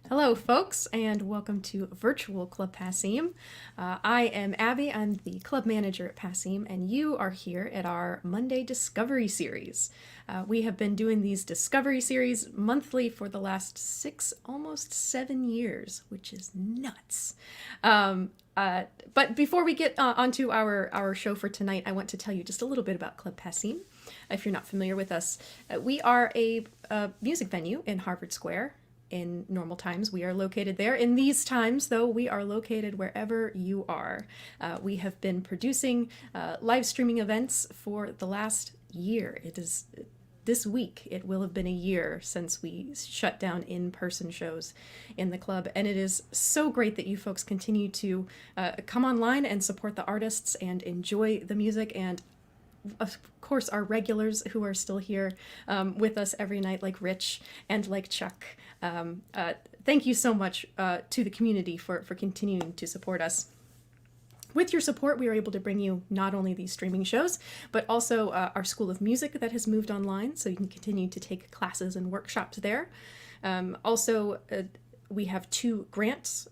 Hello, folks, and welcome to Virtual Club Passim. I am Abby. I'm the club manager at Passim, and you are here at our Monday Discovery Series. We have been doing these Discovery Series monthly for the last 6, almost 7 years, which is nuts. But before we get onto our show for tonight, I want to tell you just a little bit about Club Passim. If you're not familiar with us, we are a music venue in Harvard Square. In normal times, we are located there. In these times, though, we are located wherever you are. We have been producing live streaming events for the last year. It is this week, it will have been a year since we shut down in-person shows in the club. And it is so great that you folks continue to come online and support the artists and enjoy the music. And of course, our regulars who are still here with us every night, like Rich and like Chuck. Thank you so much to the community for continuing to support us. With your support, we are able to bring you not only these streaming shows, but also our School of Music that has moved online, so you can continue to take classes and workshops there. Also, we have 2 grants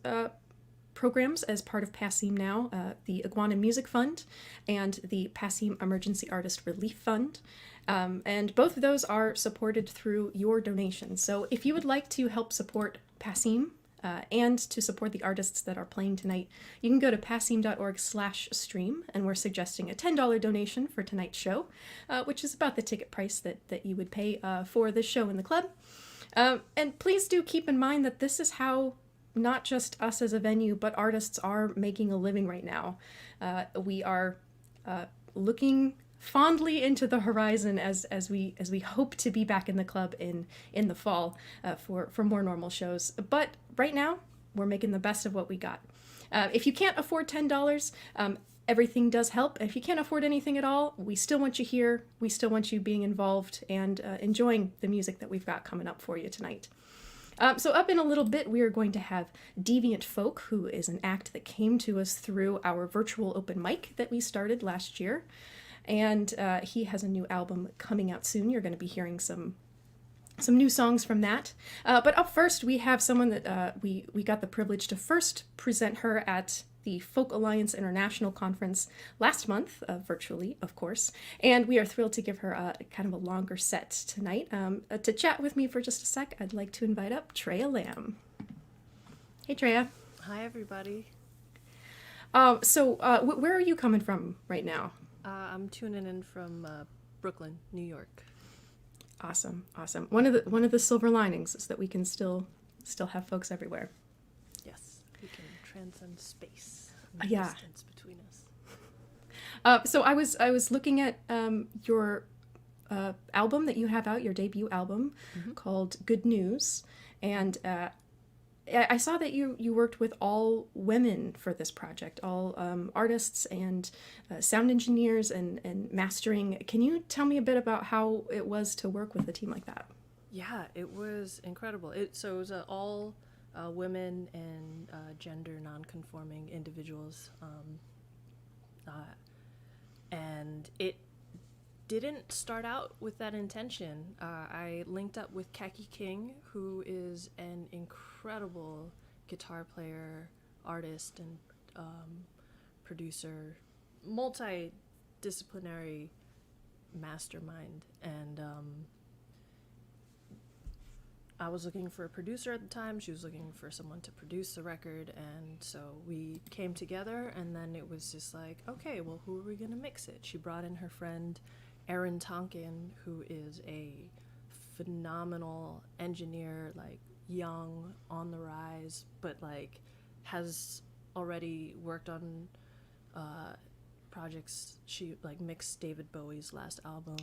programs as part of Passim now, the Iguana Music Fund and the Passim Emergency Artist Relief Fund. And both of those are supported through your donations. So if you would like to help support Passim and to support the artists that are playing tonight, you can go to passim.org/stream, and we're suggesting a $10 donation for tonight's show, which is about the ticket price that you would pay for this show in the club. And please do keep in mind that this is how not just us as a venue, but artists are making a living right now. We are looking fondly into the horizon as we hope to be back in the club in the fall for more normal shows. But right now, we're making the best of what we got. If you can't afford $10, everything does help. If you can't afford anything at all, we still want you here. We still want you being involved and enjoying the music that we've got coming up for you tonight. So up in a little bit, we are going to have Deviant Folk, who is an act that came to us through our virtual open mic that we started last year. And he has a new album coming out soon. You're going to be hearing some new songs from that. But up first, we have someone that we got the privilege to first present her at the Folk Alliance International Conference last month, virtually, of course. And we are thrilled to give her a kind of a longer set tonight. To chat with me for just a sec, I'd like to invite up Treya Lam. Hey, Treya. Hi, everybody. Where are you coming from right now? I'm tuning in from Brooklyn, New York. Awesome. One of the silver linings is that we can still have folks everywhere. Yes, we can transcend space. Yeah. Distance between us. So I was looking at your album that you have out, your debut album, called Good News, and I saw that you worked with all women for this project, all artists and sound engineers and mastering. Can you tell me a bit about how it was to work with a team like that? Yeah, it was incredible. It was all women and gender non-conforming individuals, and it didn't start out with that intention. I linked up with Kaki King, who is an incredible guitar player, artist, and producer, multidisciplinary mastermind, and I was looking for a producer at the time. She was looking for someone to produce the record, and so we came together, and then it was just like, okay, well, who are we gonna mix it? She brought in her friend Erin Tonkin, who is a phenomenal engineer, like young, on the rise, but like has already worked on projects. She like mixed David Bowie's last album.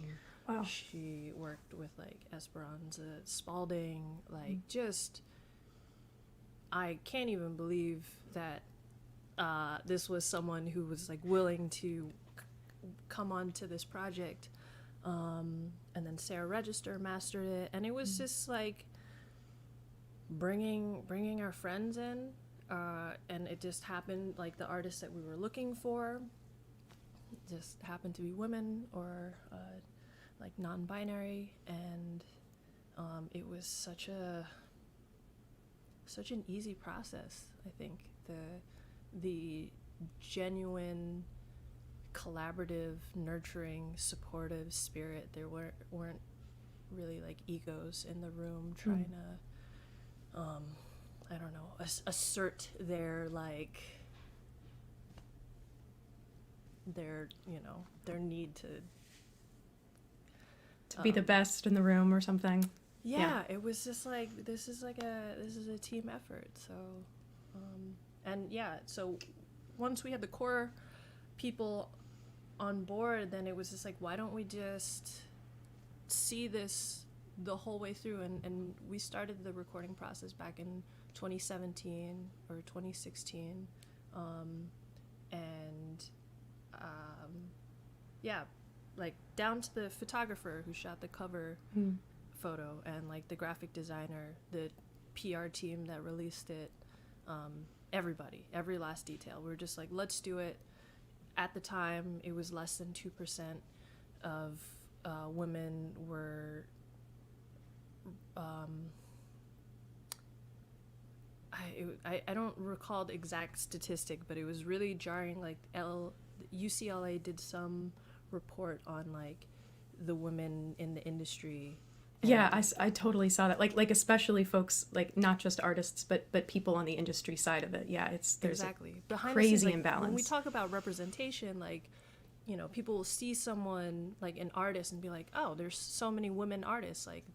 Wow. She worked with like Esperanza Spalding, like just I can't even believe that this was someone who was like willing to come on to this project. And then Sarah Register mastered it, and it was just like bringing our friends in, and it just happened like the artists that we were looking for just happened to be women or like non-binary, and it was such such an easy process. I think the genuine, collaborative, nurturing, supportive spirit. There weren't really like egos in the room trying to, I don't know, assert their like their need to be the best in the room or something. Yeah, it was just like this is a team effort. So so once we had the core people on board, then it was just like, why don't we just see this the whole way through? And we started the recording process back in 2017 or 2016, like down to the photographer who shot the cover photo, and like the graphic designer, the PR team that released it, everybody, every last detail. We were just like, let's do it. At the time, it was less than 2% of women were I don't recall the exact statistic, but it was really jarring. Like UCLA did some report on like the women in the industry. Yeah, I totally saw that. Like especially folks, like not just artists, but people on the industry side of it. Yeah, there's exactly behind crazy the scenes, like, imbalance. When we talk about representation, like, people will see someone like an artist and be like, oh, there's so many women artists. Like,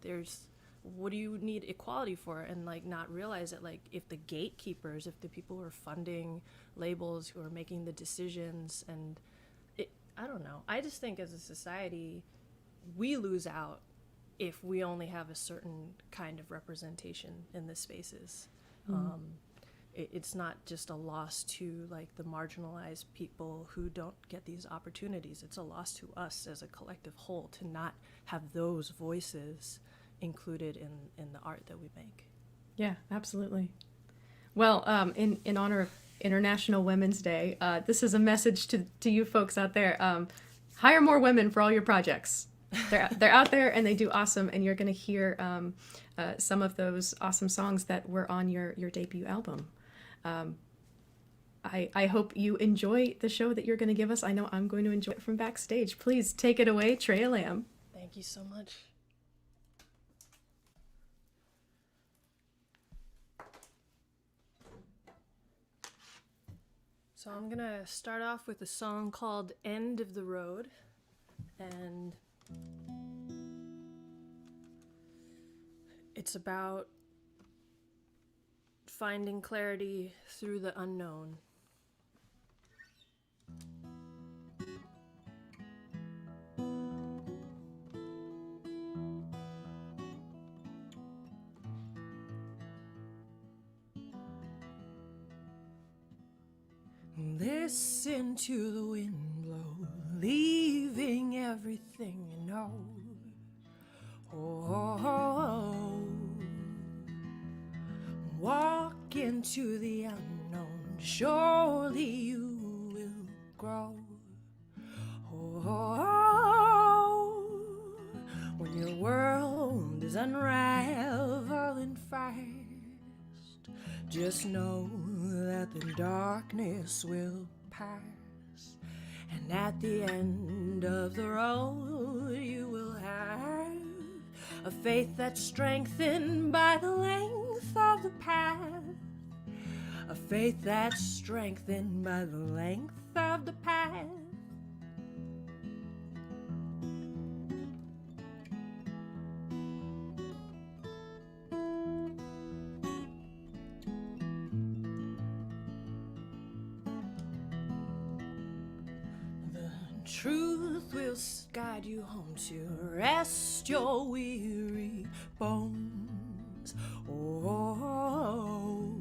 what do you need equality for? And like not realize that like if the gatekeepers, if the people who are funding labels, who are making the decisions, and I don't know. I just think as a society, we lose out if we only have a certain kind of representation in the spaces. It's not just a loss to like the marginalized people who don't get these opportunities. It's a loss to us as a collective whole to not have those voices included in the art that we make. Yeah, absolutely. Well, in honor of International Women's Day, this is a message to you folks out there. Hire more women for all your projects. They're out there and they do awesome, and you're going to hear some of those awesome songs that were on your debut album. I hope you enjoy the show that you're going to give us. I know I'm going to enjoy it from backstage. Please take it away, Treya Lam. Thank you so much. So I'm going to start off with a song called End of the Road, and it's about finding clarity through the unknown. Listen to the wind blow, leaving everything you know. Oh, walk into the unknown, surely you will grow. Oh, when your world is unraveling fast, just know that the darkness will pass, and at the end of the road you will have a faith that's strengthened by the length of the path, a faith that's strengthened by the length of the path. Truth will guide you home to rest your weary bones. Oh,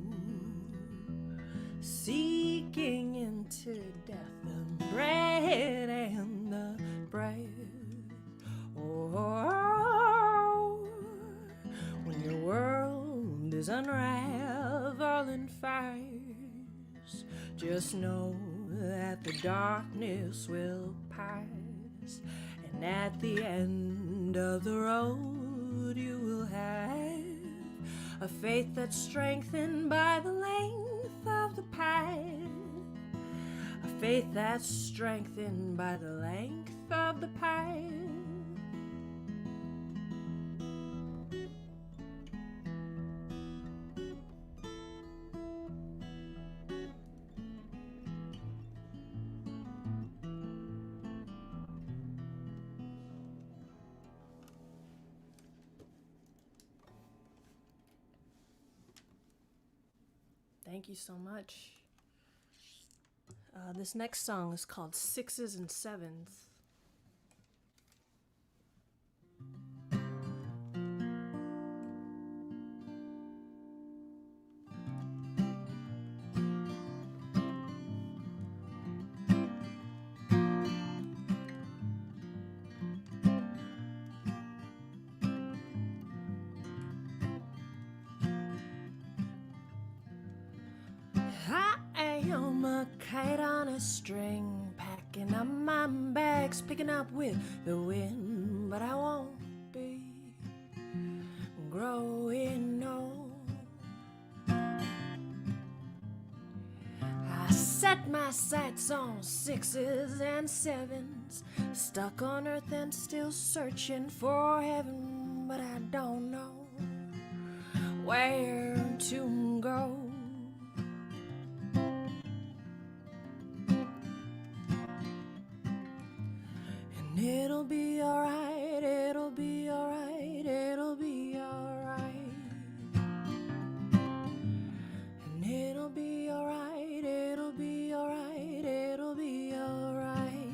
seeking into death the bread and the bread. Oh, when your world is unraveling fast, just know that the darkness will pass, and at the end of the road you will have a faith that's strengthened by the length of the path, a faith that's strengthened by the length of the path. Thank you so much. This next song is called Sixes and Sevens. I am a kite on a string, packing up my bags, picking up with the wind, but I won't be growing old. I set my sights on sixes and sevens, stuck on earth and still searching for heaven, but I don't know where to go. It'll be alright, it'll be alright, it'll be alright. And it'll be alright, it'll be alright, it'll be alright.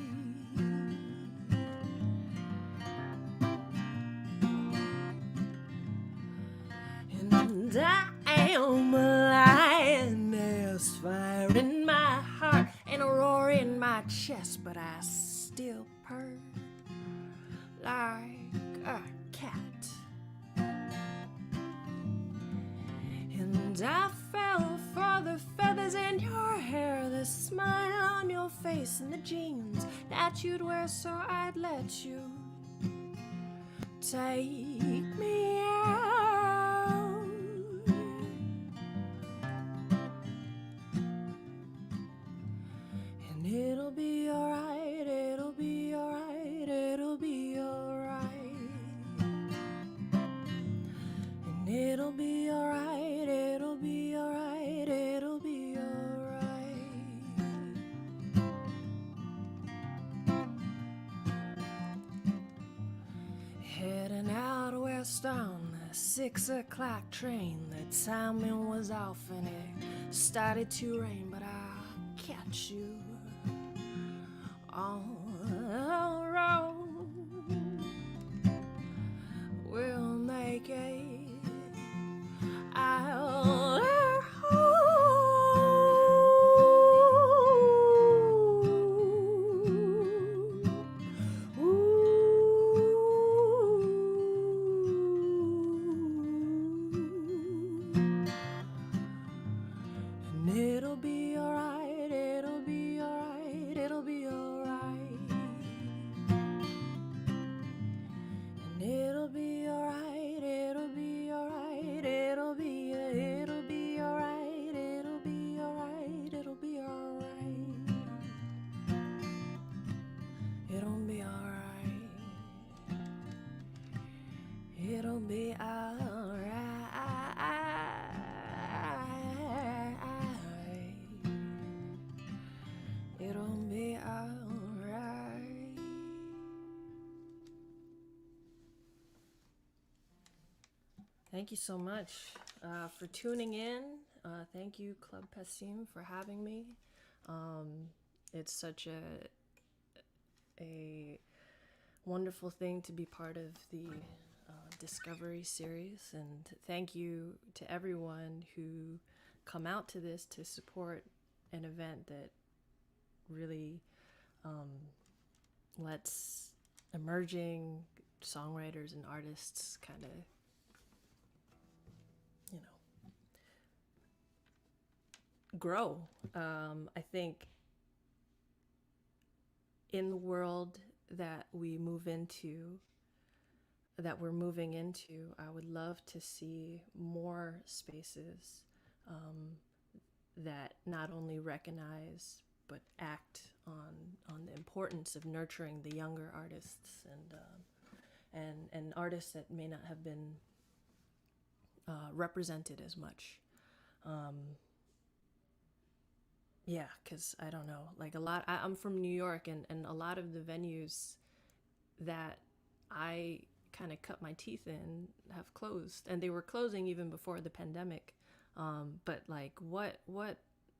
And I am a lioness, fire in my heart and a roar in my chest, but I still purr like a cat. And I fell for the feathers in your hair, the smile on your face, and the jeans that you'd wear, so I'd let you take me out. And it'll be alright, it'll be alright, it'll be alright. And it'll be alright, it'll be alright, it'll be alright. Heading out west on the 6 o'clock train, the timing was off and it started to rain, but I'll catch you on the road. We'll make it our and it'll be alright, it'll be alright, it'll be alright. And it'll be alright, it'll be alright, it'll be alright, it'll be alright, it'll be alright. It'll be alright. It'll be alright. It'll be alright. Thank you so much for tuning in. Thank you, Club Passim, for having me. It's such a wonderful thing to be part of the Discovery series, and thank you to everyone who come out to this to support an event that really lets emerging songwriters and artists kind of, grow. I think in the world that we move into, that we're moving into, I would love to see more spaces that not only recognize but act on the importance of nurturing the younger artists and artists that may not have been represented as much. Yeah, because I don't know, like I'm from New York, and a lot of the venues that I kind of cut my teeth in have closed, and they were closing even before the pandemic. But like,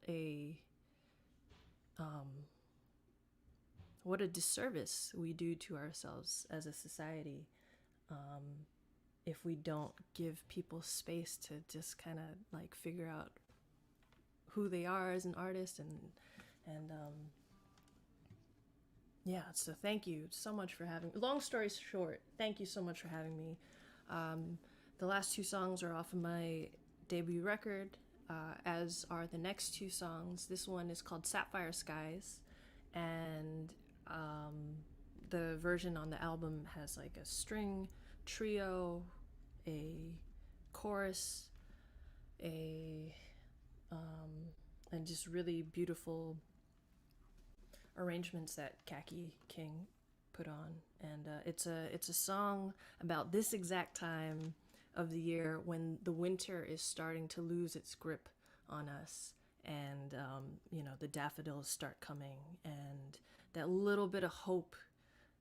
a what a disservice we do to ourselves as a society if we don't give people space to just kind of like figure out who they are as an artist. And yeah, so thank you so much for having, long story short, thank you so much for having me. The last two songs are off of my debut record, as are the next two songs. This one is called Sapphire Skies, and the version on the album has like a string trio, a chorus, and just really beautiful arrangements that Khaki King put on. And it's a song about this exact time of the year when the winter is starting to lose its grip on us, and the daffodils start coming, and that little bit of hope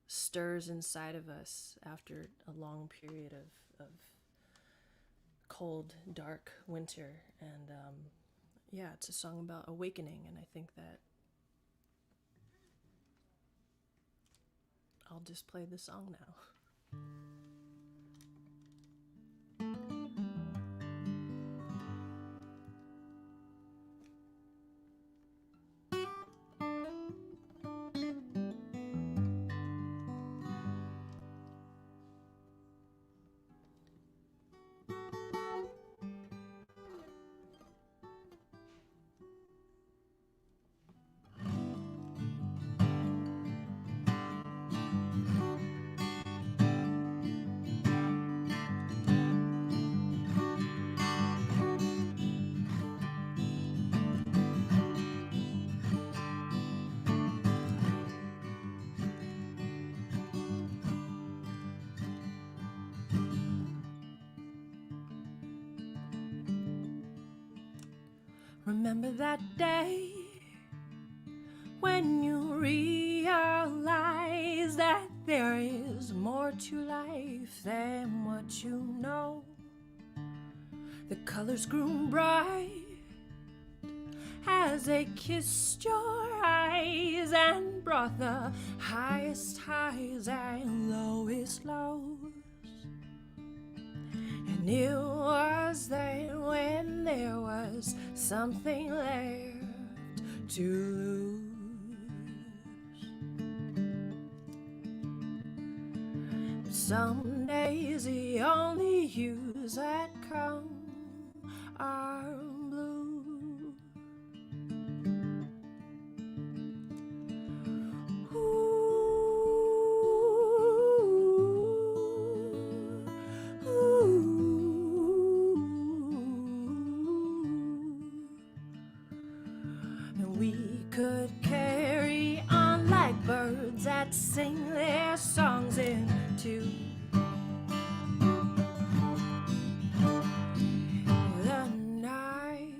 stirs inside of us after a long period of cold, dark winter. And yeah, it's a song about awakening, and I think that I'll just play the song now. Remember that day when you realize that there is more to life than what you know. The colors grew bright as they kissed your eyes and brought the highest highs and lowest lows. And it was there when there was something left to lose. Some days the only hues that come are blue. And we could carry on like birds that sing their songs into the night.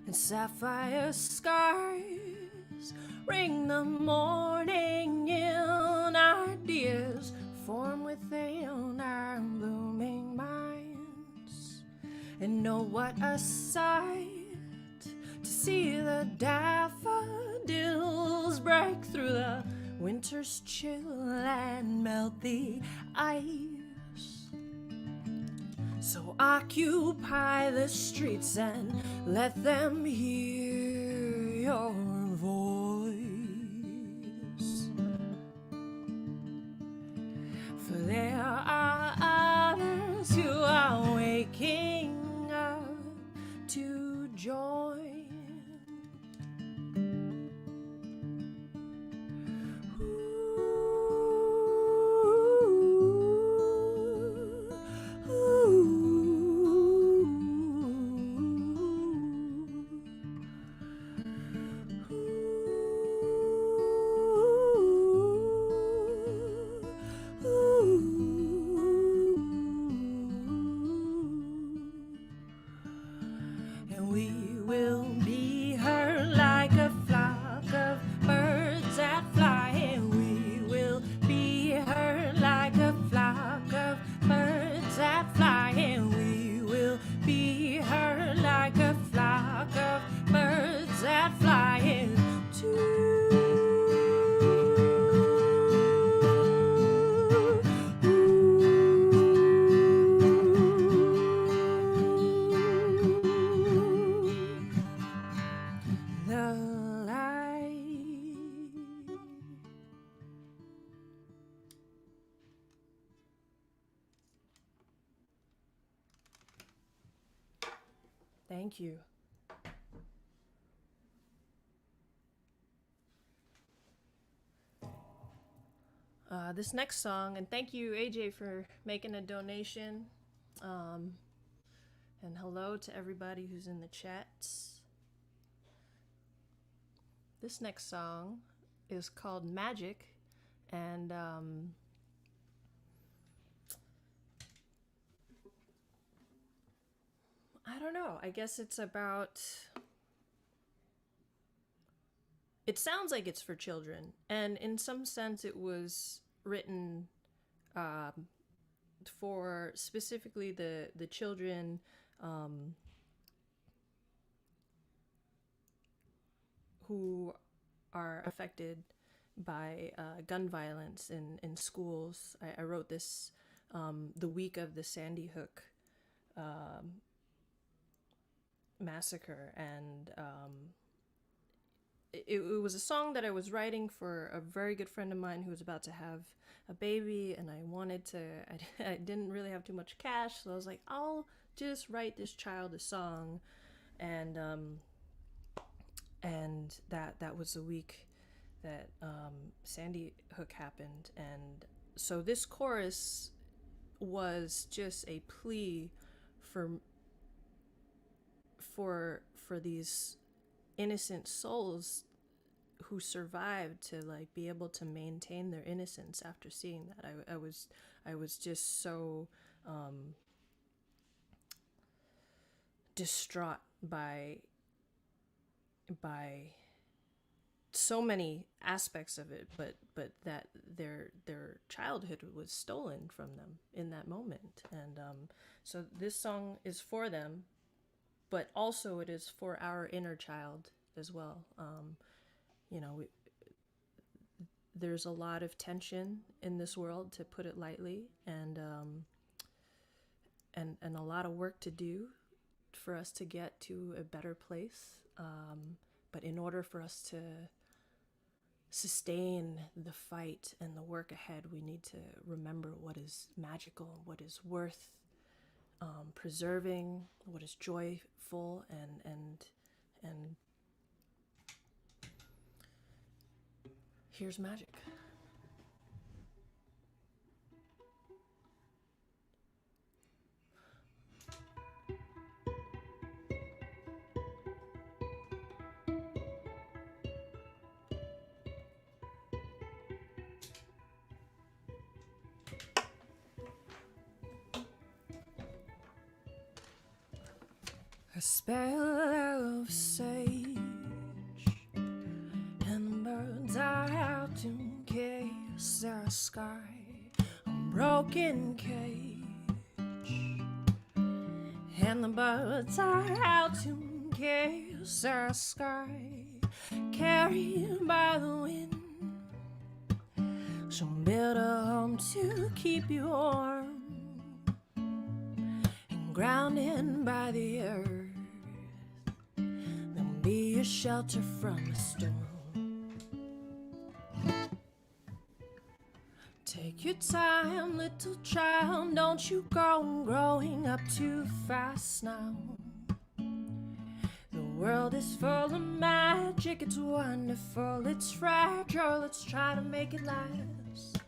And sapphire skies ring the morning in, ideas form within our blooming minds. And oh, what a sight to see the daffodils break through the winter's chill and melt the ice. So occupy the streets and let them hear your voice. For there are others who are waking up to join. Ooh. Thank you. This next song, and thank you, AJ, for making a donation. And hello to everybody who's in the chats. This next song is called Magic, and I don't know. I guess it's about. It sounds like it's for children, and in some sense, it was written for specifically the children who are affected by gun violence in schools. I wrote this the week of the Sandy Hook massacre, and it was a song that I was writing for a very good friend of mine who was about to have a baby, and I wanted to, I didn't really have too much cash, so I was like, I'll just write this child a song, and that was the week that Sandy Hook happened, and so this chorus was just a plea for these innocent souls who survived to like be able to maintain their innocence after seeing that. I was just so distraught by so many aspects of it, but that their childhood was stolen from them in that moment, and so this song is for them, but also it is for our inner child as well. There's a lot of tension in this world, to put it lightly, and a lot of work to do for us to get to a better place. But in order for us to sustain the fight and the work ahead, we need to remember what is magical, what is worth preserving, what is joyful, and here's magic. A spell of sage, and birds are out to kiss their sky. A broken cage, and the birds are out to kiss their sky. Carried by the wind, so build a home to keep you warm, grounded by the earth, there'll be a shelter from the storm. Take your time, little child, don't you go growing up too fast now. The world is full of magic, it's wonderful, it's fragile, let's try to make it last.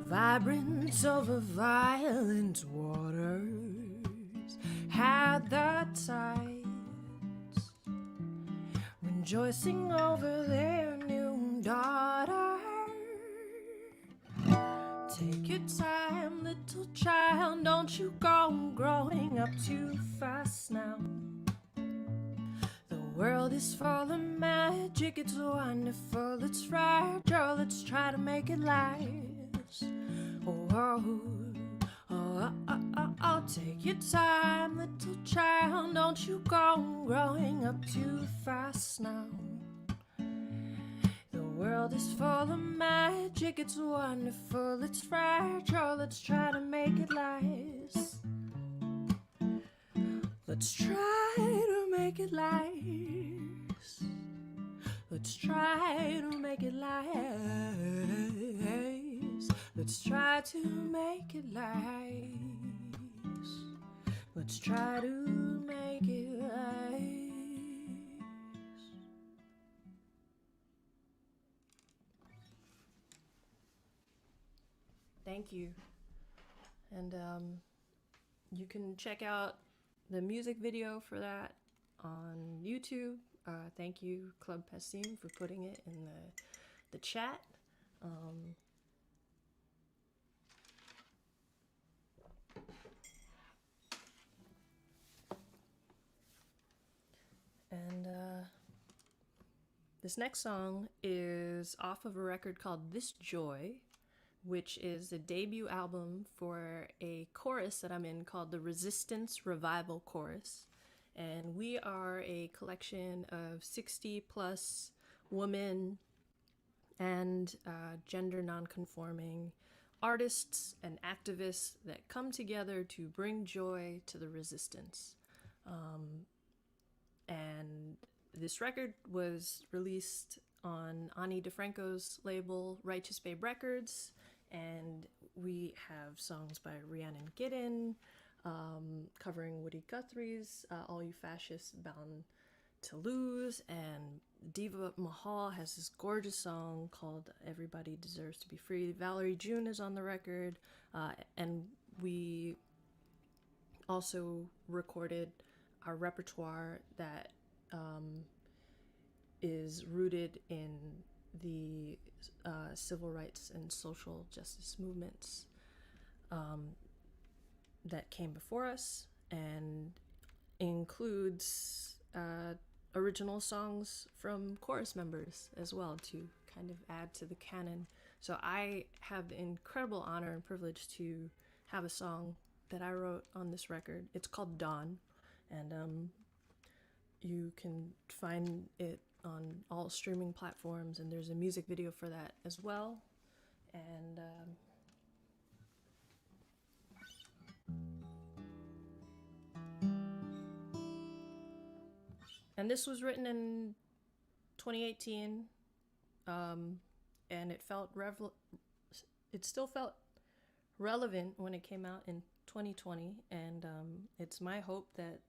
Vibrance over violent waters, had the tides rejoicing over their new daughter. Take your time, little child, don't you go growing up too fast now. The world is full of magic, it's wonderful, it's fragile, let's try to make it last. Oh, take your time, little child, don't you go growing up too fast now. The World is full of magic, it's wonderful, it's fragile, let's try to make it last. Let's try to make it last. Let's try to make it last. Let's try to make it last. Let's try to make it last. Thank you. And you can check out the music video for that on YouTube. Thank you, Club Passim, for putting it in the chat. And this next song is off of a record called This Joy, which is the debut album for a chorus that I'm in called the Resistance Revival Chorus. And we are a collection of 60 plus women and gender nonconforming artists and activists that come together to bring joy to the resistance. And this record was released on Ani DeFranco's label, Righteous Babe Records, and we have songs by Rhiannon Giddens, covering Woody Guthrie's All You Fascists Bound to Lose, and Diva Mahal has this gorgeous song called Everybody Deserves to Be Free. Valerie June is on the record, and we also recorded our repertoire that is rooted in the civil rights and social justice movements that came before us, and includes original songs from chorus members as well to kind of add to the canon. So I have the incredible honor and privilege to have a song that I wrote on this record. It's called Dawn, and you can find it on all streaming platforms, and there's a music video for that as well. And this was written in 2018, and it still felt relevant when it came out in 2020, and it's my hope that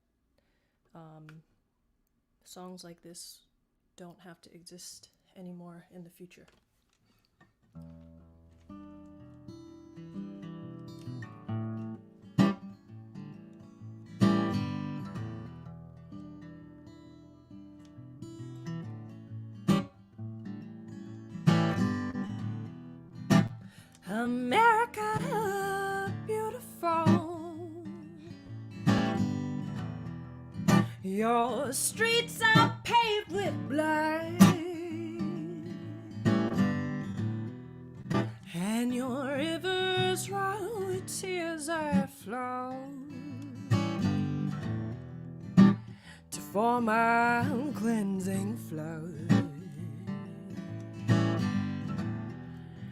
songs like this don't have to exist anymore in the future. America, beautiful. Your streets are paved with blood, and your rivers run with tears that flow to form a cleansing flood.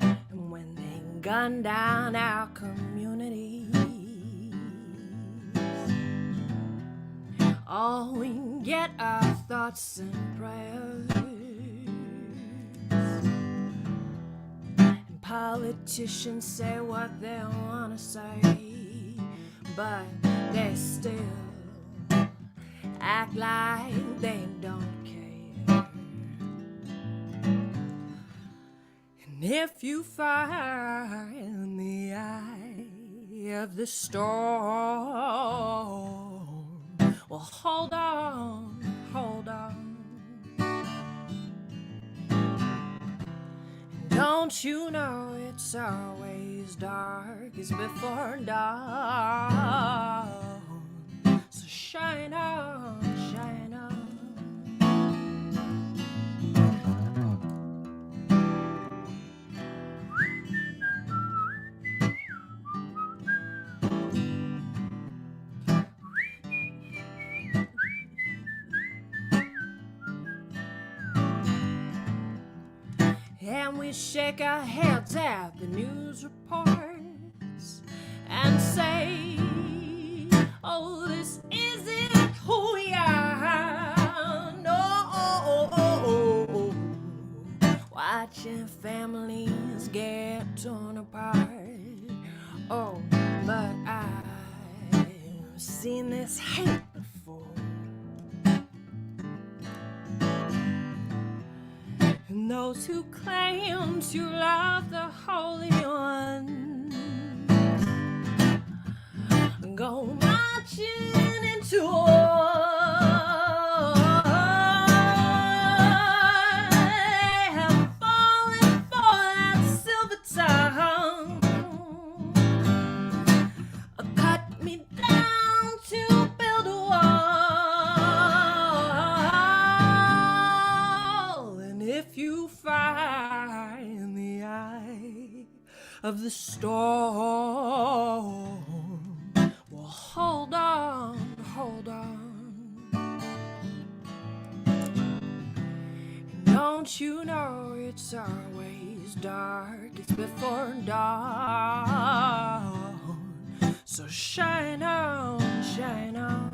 And when they gun down our communities, all we get are thoughts and prayers. And politicians say what they want to say, but they still act like they don't care. And if you find the eye of the storm, well, hold on, hold on. And don't you know it's always darkest before dawn? So shine on, shine on. we shake our heads at the news reports and say, oh, this isn't who we are. No, watching families get torn apart. Oh, but I've seen this hate before. And those who claim to love the Holy One go marching into war. They have fallen for that silver tongue, cut me down to build a wall. And if you find the eye of the storm, well, hold on, hold on. Don't you know it's always dark, it's before dawn. So shine on, shine on.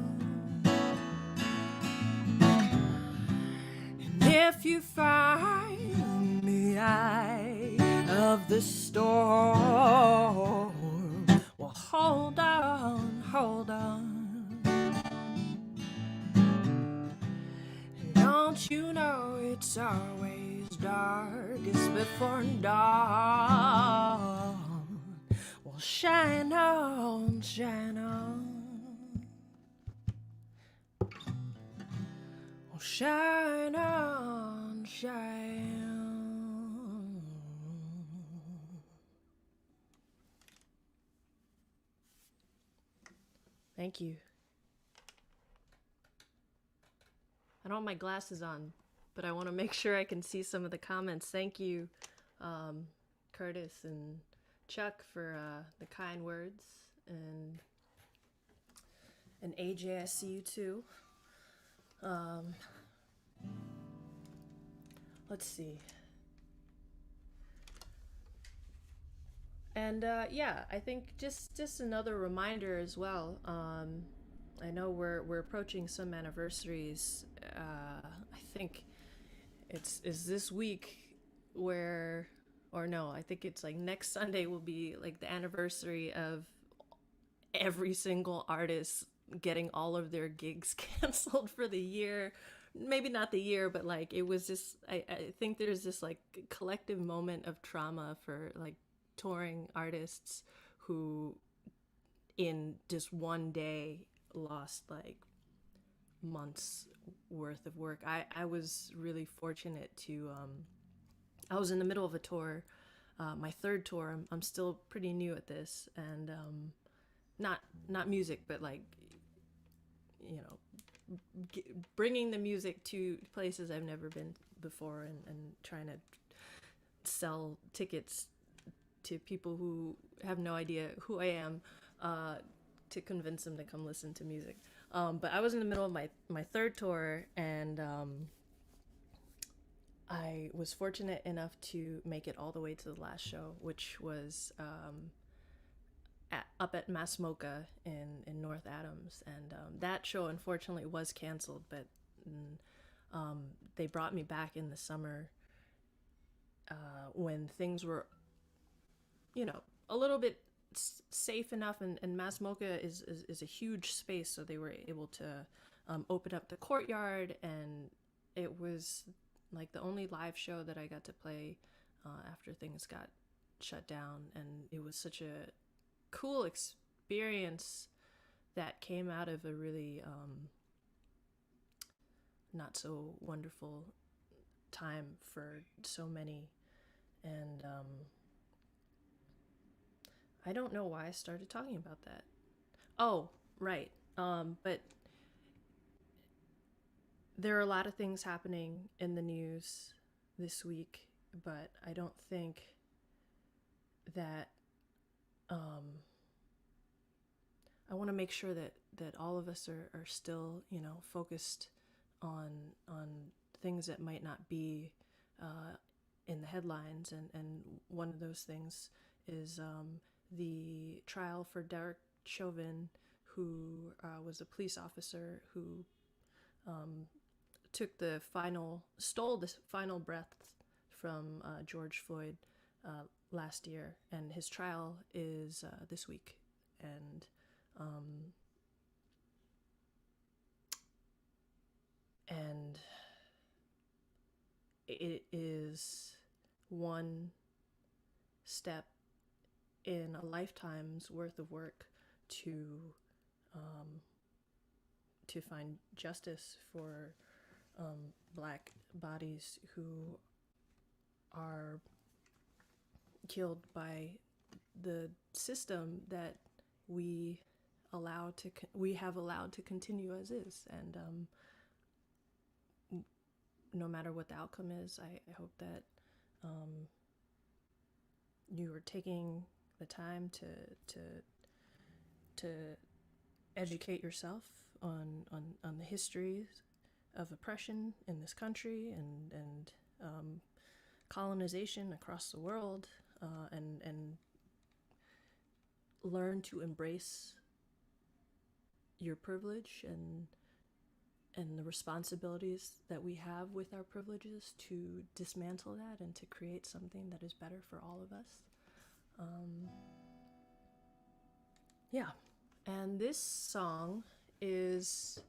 And if you find the eye of the storm, well, hold on, hold on. And don't you know it's always dark, it's before dawn. Well, shine on, shine on. Well, shine on, shine on. Thank you. I don't have my glasses on, but I want to make sure I can see some of the comments. Thank you, Curtis and Chuck, for the kind words, and AJ, I see you too. Let's see. And yeah, I think just another reminder as well. I know we're approaching some anniversaries. I think is this week where, or no, I think it's like next Sunday will be like the anniversary of every single artist getting all of their gigs canceled for the year. Maybe not the year, but like it was just, I think there's this like collective moment of trauma for like touring artists who in just one day lost like months worth of work. I was really fortunate to I was in the middle of a tour, my third tour. I'm still pretty new at this, and not music, but like, you know, bringing the music to places I've never been before, and trying to sell tickets to people who have no idea who I am, to convince them to come listen to music. But I was in the middle of my third tour, and I was fortunate enough to make it all the way to the last show, which was up at Masmoka in North Adams. And that show unfortunately was canceled, but they brought me back in the summer when things were, you know, a little bit safe enough, and Masmoka is a huge space, so they were able to open up the courtyard, and it was like the only live show that I got to play after things got shut down, and it was such a cool experience that came out of a really not so wonderful time for so many. And I don't know why I started talking about that. Oh, right. But there are a lot of things happening in the news this week, but I don't think that I want to make sure that all of us are still, you know, focused on things that might not be in the headlines, and one of those things is the trial for Derek Chauvin, who was a police officer who stole the final breath from George Floyd last year, and his trial is this week, and it is one step in a lifetime's worth of work to find justice for Black bodies who are killed by the system that we have allowed to continue as is. And no matter what the outcome is, I hope that you are taking the time to educate yourself on the histories of oppression in this country and colonization across the world, and learn to embrace your privilege and the responsibilities that we have with our privileges to dismantle that and to create something that is better for all of us. Yeah. And this song is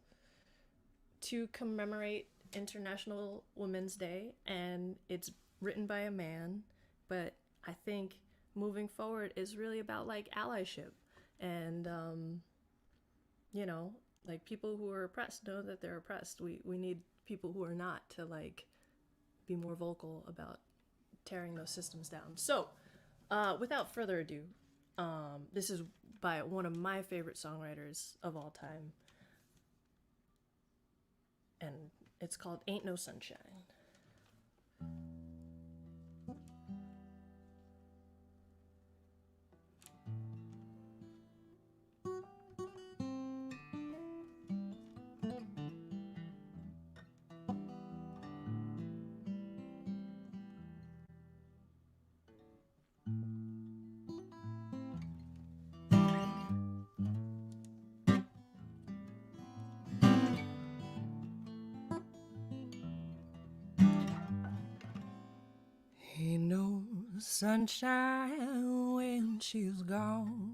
to commemorate International Women's Day, and it's written by a man, but I think moving forward is really about like allyship and like people who are oppressed know that they're oppressed. We need people who are not to like be more vocal about tearing those systems down. So without further ado, this is by one of my favorite songwriters of all time, and it's called Ain't No Sunshine. Ain't no sunshine when she's gone.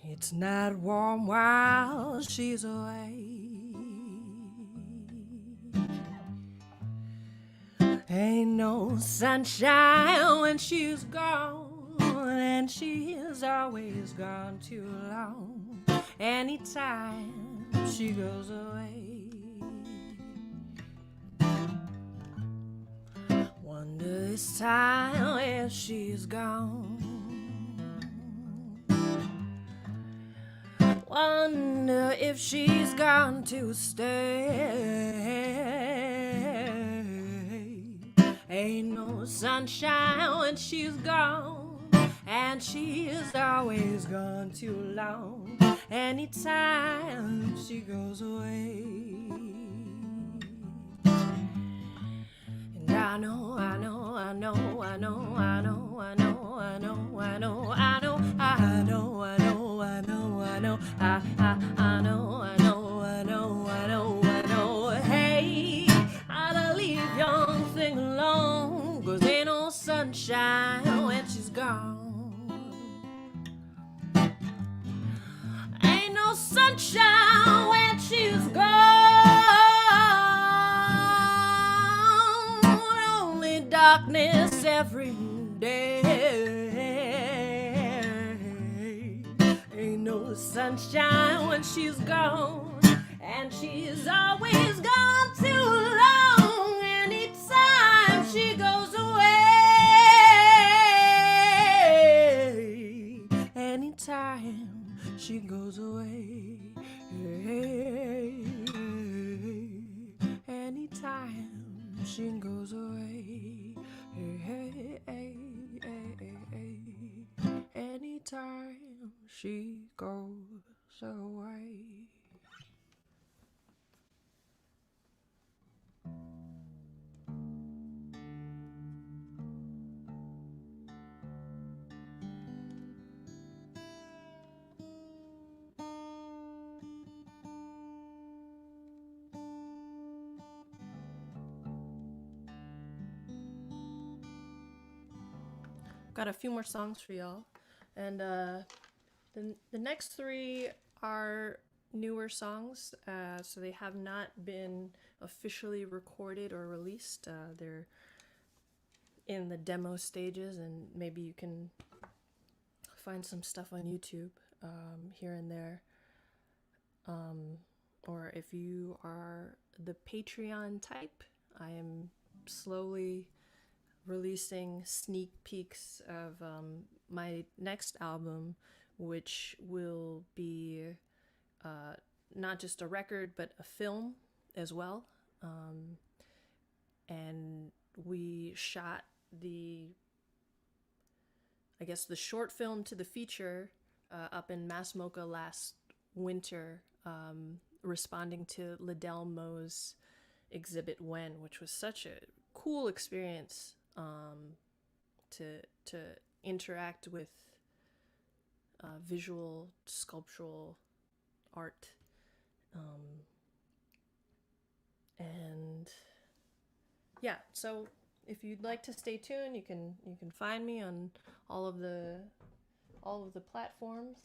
It's not warm while she's away. Ain't no sunshine when she's gone, and she's always gone too long. Anytime she goes away, wonder this time where she's gone. Wonder if she's gone to stay. Ain't no sunshine when she's gone, and she's always gone too long. Anytime she goes away. And I know, I know, I know, I know, I know, I know, I know, I know, I know, I know, I know, I know, I know, I know, I know, I know, I know, I know. Hey, I'll leave young thing alone, 'cause ain't no sunshine when she's gone. Ain't no sunshine when she's gone. Only darkness every day. Ain't no sunshine when she's gone, and she's always gone too long. Anytime she goes away, anytime she goes away, anytime she goes away, anytime she goes away. got a few more songs for y'all, and the next three are newer songs, so they have not been officially recorded or released. They're in the demo stages, and maybe you can find some stuff on YouTube here and there. Or if you are the Patreon type, I am slowly releasing sneak peeks of my next album, which will be not just a record, but a film as well. And we shot the short film to the feature up in Masmoka last winter, responding to Liddell Moe's exhibit When, which was such a cool experience to interact with visual sculptural art, and yeah. So if you'd like to stay tuned, you can find me on all of the platforms.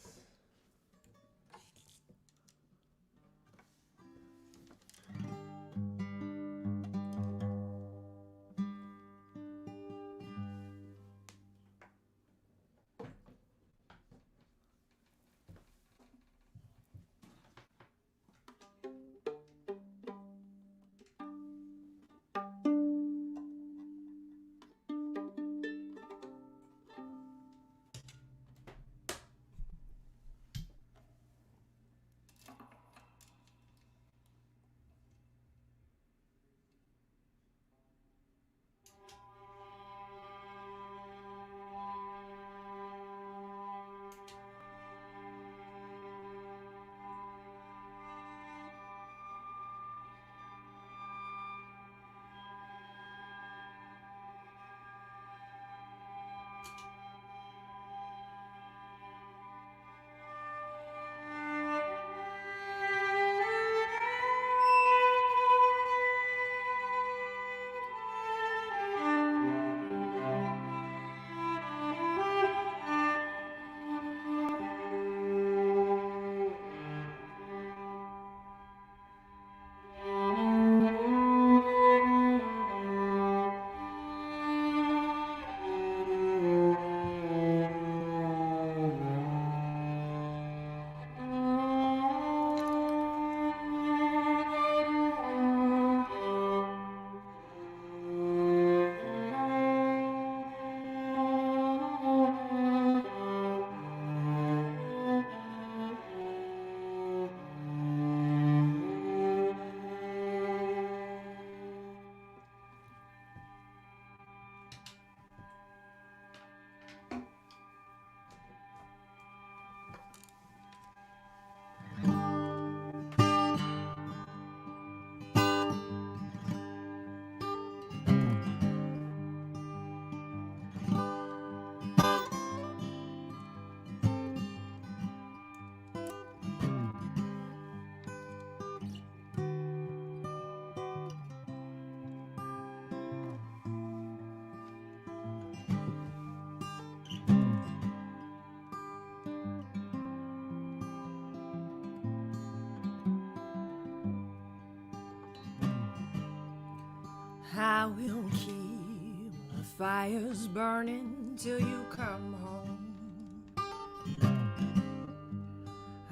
I will keep the fires burning till you come home.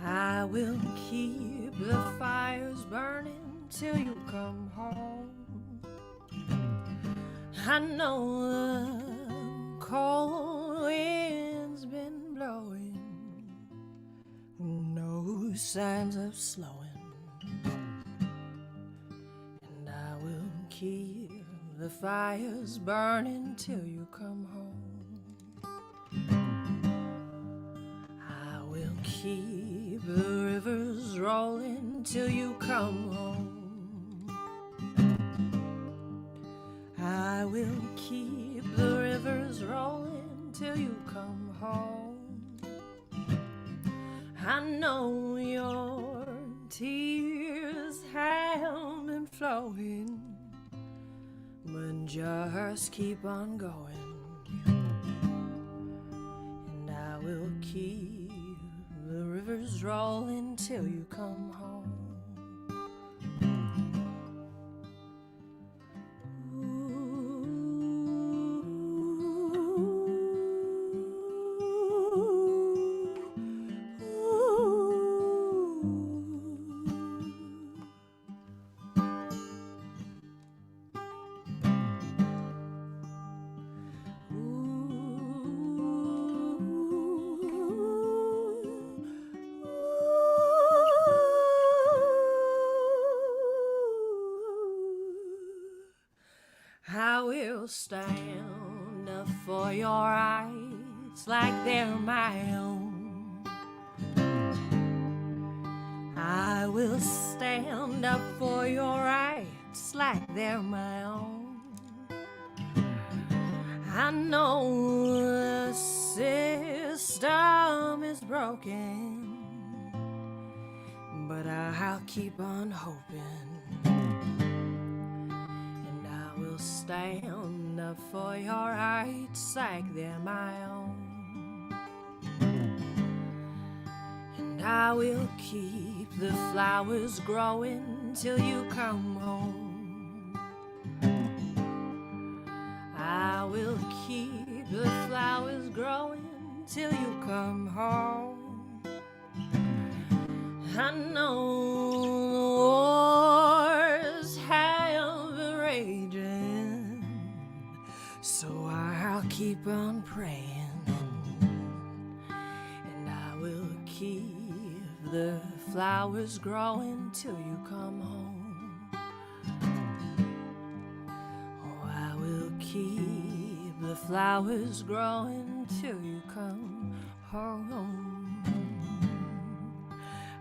I will keep the fires burning till you come home. I know the cold wind's been blowing, no signs of slowing. And I will keep the fire's burning till you come home. I will keep the rivers rolling till you come home. I will keep the rivers rolling till you come home. I know your tears have been flowing, but just keep on going. will keep the rivers rolling till you come home. I will stand up for your rights like they're my own. I will stand up for your rights like they're my own. I know the system is broken, but I'll keep on hoping. Stand up for your rights like they're my own. And I will keep the flowers growing till you come home. I will keep the flowers growing till you come home. I know the wars have been raging, so I'll keep on praying, and I will keep the flowers growing till you come home. Oh, I will keep the flowers growing till you come home.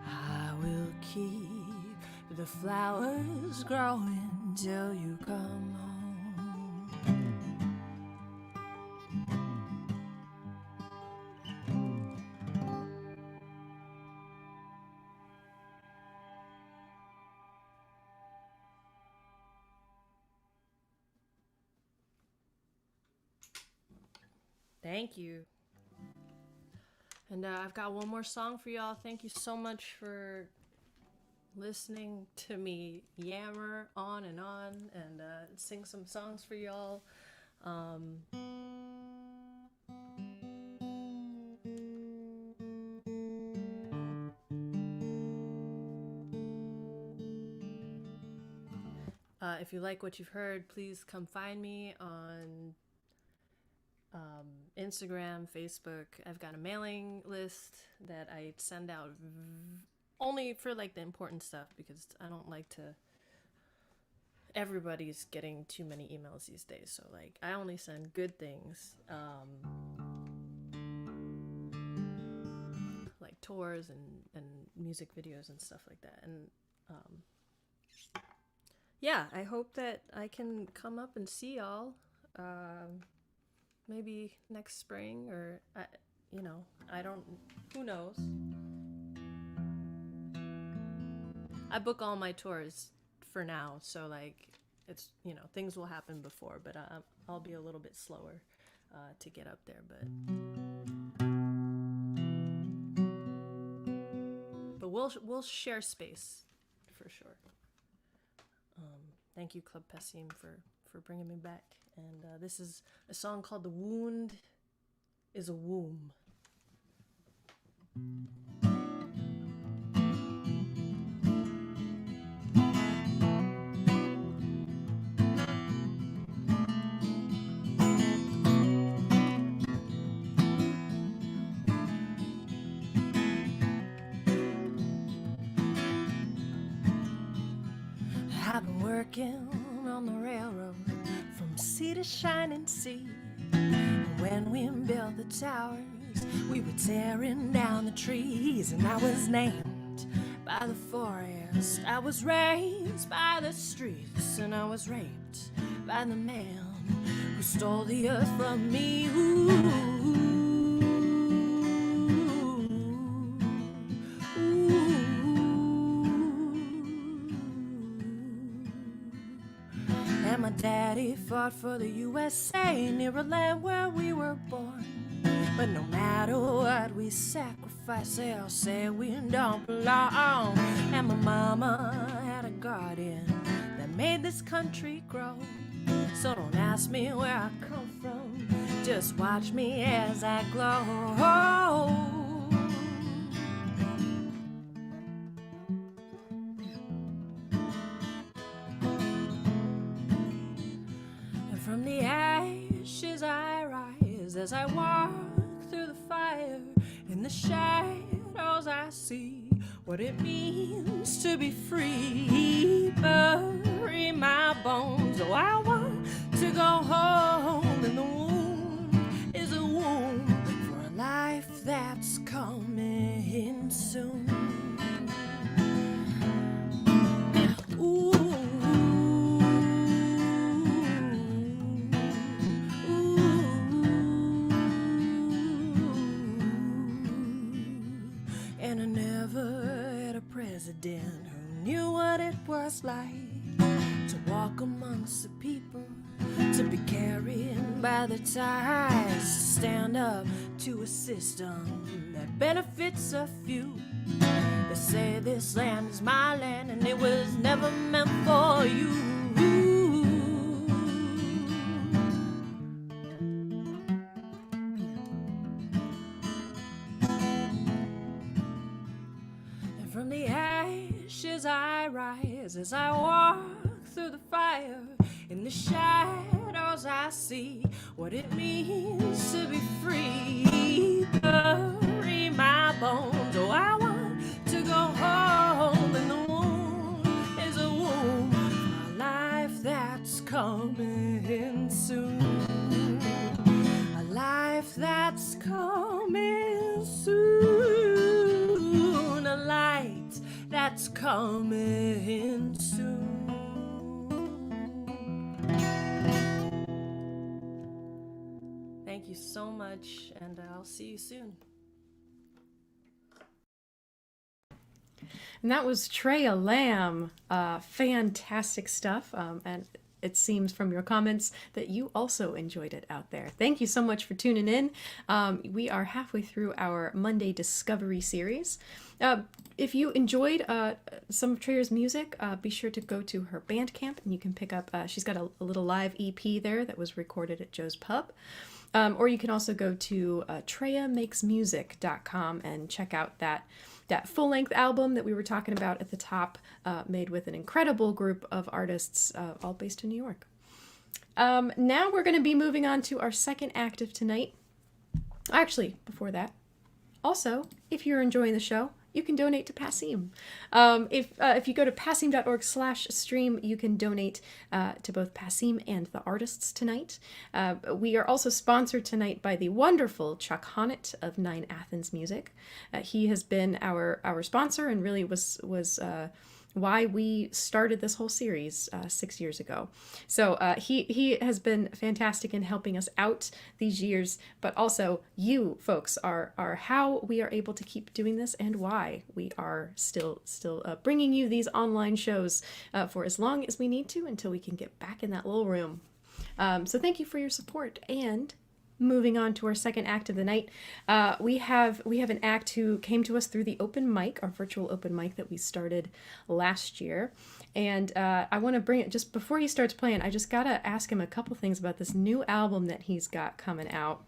I will keep the flowers growing till you come home. Thank you. And I've got one more song for y'all. Thank you so much for listening to me yammer on and sing some songs for y'all. If you like what you've heard, please come find me on Instagram, Facebook. I've got a mailing list that I send out only for like the important stuff, because I don't like to, everybody's getting too many emails these days, so like I only send good things, like tours and music videos and stuff like that. And yeah, I hope that I can come up and see y'all maybe next spring, or I don't, who knows. I book all my tours for now, so like it's, things will happen before, but I'll be a little bit slower to get up there, but we'll share space for sure. Thank you, Club Passim, for bringing me back. And this is a song called "The Wound is a Womb." I've been working on the railroad from sea to shining sea. And when we built the towers, we were tearing down the trees. And I was named by the forest, I was raised by the streets, and I was raped by the man who stole the earth from me. My daddy fought for the USA near a land where we were born. But no matter what we sacrifice, they'll say we don't belong. And my mama had a guardian that made this country grow. So don't ask me where I come from, just watch me as I glow. And from the ashes I rise as I walk through the fire. In the shadows I see what it means to be free. Bury my bones, oh I want to go home. And the wound is a wound for a life that's coming soon. Ooh. And I never had a president who knew what it was like to walk amongst the people, to be carried by the ties, to stand up to a system that benefits a few. They say this land is my land and it was never meant for you. From the ashes I rise as I walk through the fire. In the shadows I see what it means to be free. Bury my bones, oh I want to go home. And the wound is a wound for a life that's coming soon. A life that's coming soon. A light that's coming soon. Thank you so much, and I'll see you soon. And that was Treya Lam. Fantastic stuff. And it seems from your comments that you also enjoyed it out there. Thank you so much for tuning in. We are halfway through our Monday Discovery series. If you enjoyed some of Treya's music, be sure to go to her Bandcamp and you can pick up, she's got a little live EP there that was recorded at Joe's Pub. Or you can also go to treyamakesmusic.com and check out that full-length album that we were talking about at the top, made with an incredible group of artists, all based in New York. Now we're going to be moving on to our second act of tonight. Actually, before that, also, if you're enjoying the show, you can donate to Passim. If you go to passim.org/stream, you can donate to both Passim and the artists tonight. We are also sponsored tonight by the wonderful Chuck Honnett of 9 Athens Music. He has been our sponsor and really was why we started this whole series 6 years ago. So he has been fantastic in helping us out these years, but also you folks are how we are able to keep doing this and why we are still bringing you these online shows for as long as we need to until we can get back in that little room. So thank you for your support. And moving on to our second act of the night, we have an act who came to us through the open mic, our virtual open mic that we started last year. And I want to bring it, just before he starts playing, I just got to ask him a couple things about this new album that he's got coming out.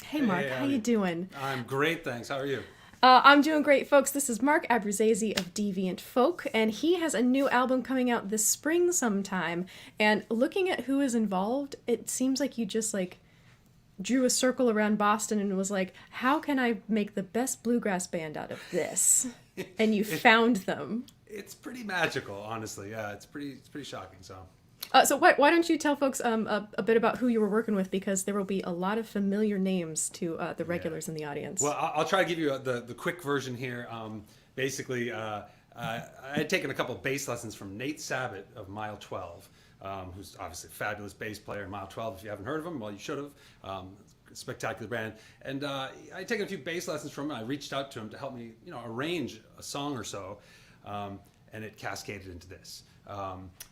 Hey Mark, how you doing? I'm great, thanks. How are you? I'm doing great, folks. This is Mark Abruzzese of Deviant Folk, and he has a new album coming out this spring sometime. And looking at who is involved, it seems like you just drew a circle around Boston and was like, how can I make the best bluegrass band out of this? And you found them. It's pretty magical, honestly. Yeah, it's pretty shocking. So why don't you tell folks a bit about who you were working with, because there will be a lot of familiar names to the regulars in the audience. Well, I'll try to give you the quick version here. Basically, I had taken a couple of bass lessons from Nate Sabat of Mile 12. Who's obviously a fabulous bass player in Mile 12. If you haven't heard of him, well, you should have. Spectacular band. And I'd taken a few bass lessons from him. I reached out to him to help me, arrange a song or so. And it cascaded into this.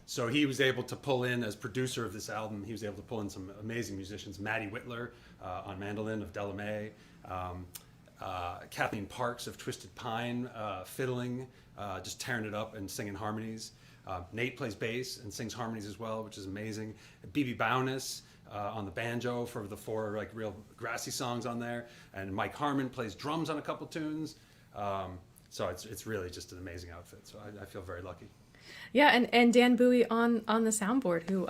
So he was able to pull in, as producer of this album, he was able to pull in some amazing musicians. Maddie Whitler on mandolin of Delamay, Kathleen Parks of Twisted Pine fiddling, just tearing it up and singing harmonies. Nate plays bass and sings harmonies as well, which is amazing. BB Bowness on the banjo for the 4 like real grassy songs on there, and Mike Harmon plays drums on a couple tunes. So it's really just an amazing outfit. So I feel very lucky. Yeah, and Dan Bowie on the soundboard, who,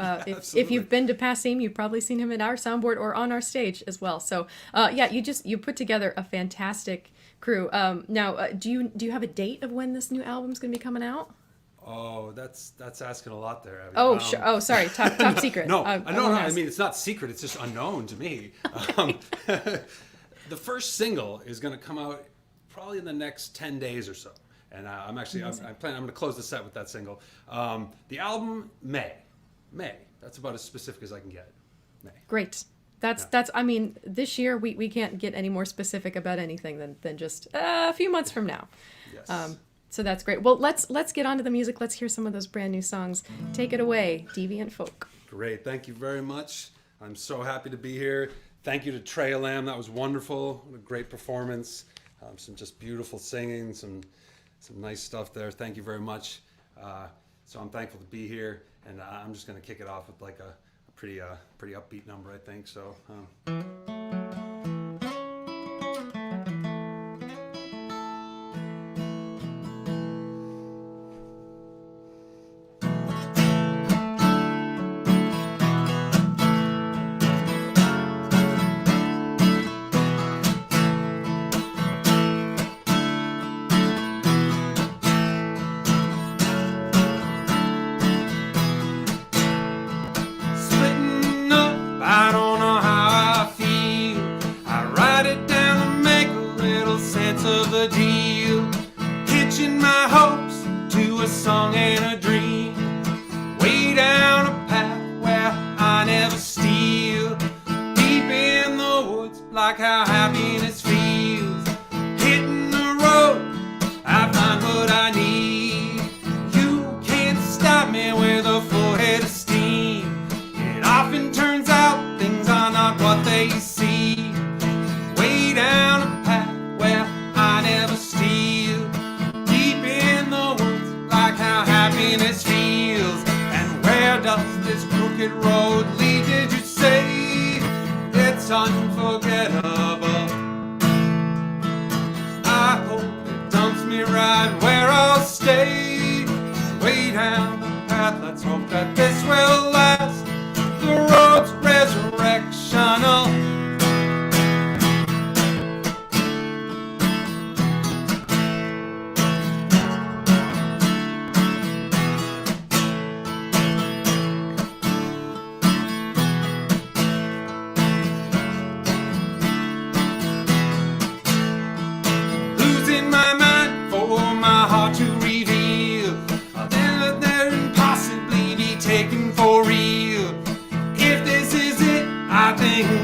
if you've been to Passim, you've probably seen him at our soundboard or on our stage as well. So, you put together a fantastic crew. Now, do you have a date of when this new album's going to be coming out? Oh, that's asking a lot there, Abby. Oh, sure. Oh, sorry. Top secret. No, I no. I mean, it's not secret. It's just unknown to me. The first single is going to come out probably in the next 10 days or so. And I'm going to close the set with that single. The album, May. That's about as specific as I can get. May. Great. That's. I mean, this year we can't get any more specific about anything than just a few months from now. Yes. So that's great. Well, let's get on to the music. Let's hear some of those brand new songs. Take it away, Deviant Folk. Great. Thank you very much. I'm so happy to be here. Thank you to Treya Lam. That was wonderful. What a great performance. Some just beautiful singing. Some nice stuff there. Thank you very much. So I'm thankful to be here, and I'm just going to kick it off with like a pretty upbeat number, I think. So. Like how happiness feels. Hitting the road, I find what I need. You can't stop me with a full head of steam. It often turns out things are not what they seem. Way down a path where I never steal. Deep in the woods, like how happiness feels. And where does this crooked road lead, did you say? It's unforgettable. I hope it dumps me right where I'll stay. Way down the path, let's hope that this will last. The road's resurrectional.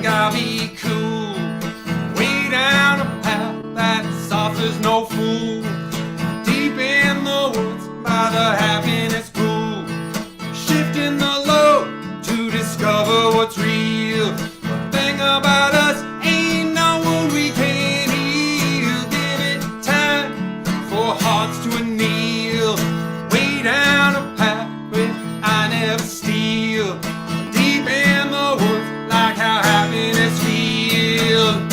I'll be cool. Way down a path that offers no fool. Deep in the woods by the happiness pool. Shifting the load to discover what's real. The thing about us ain't no wound we can't heal. Give it time for hearts to anneal. Way down a path where I never steal. Deep in the woods, like how happiness feels.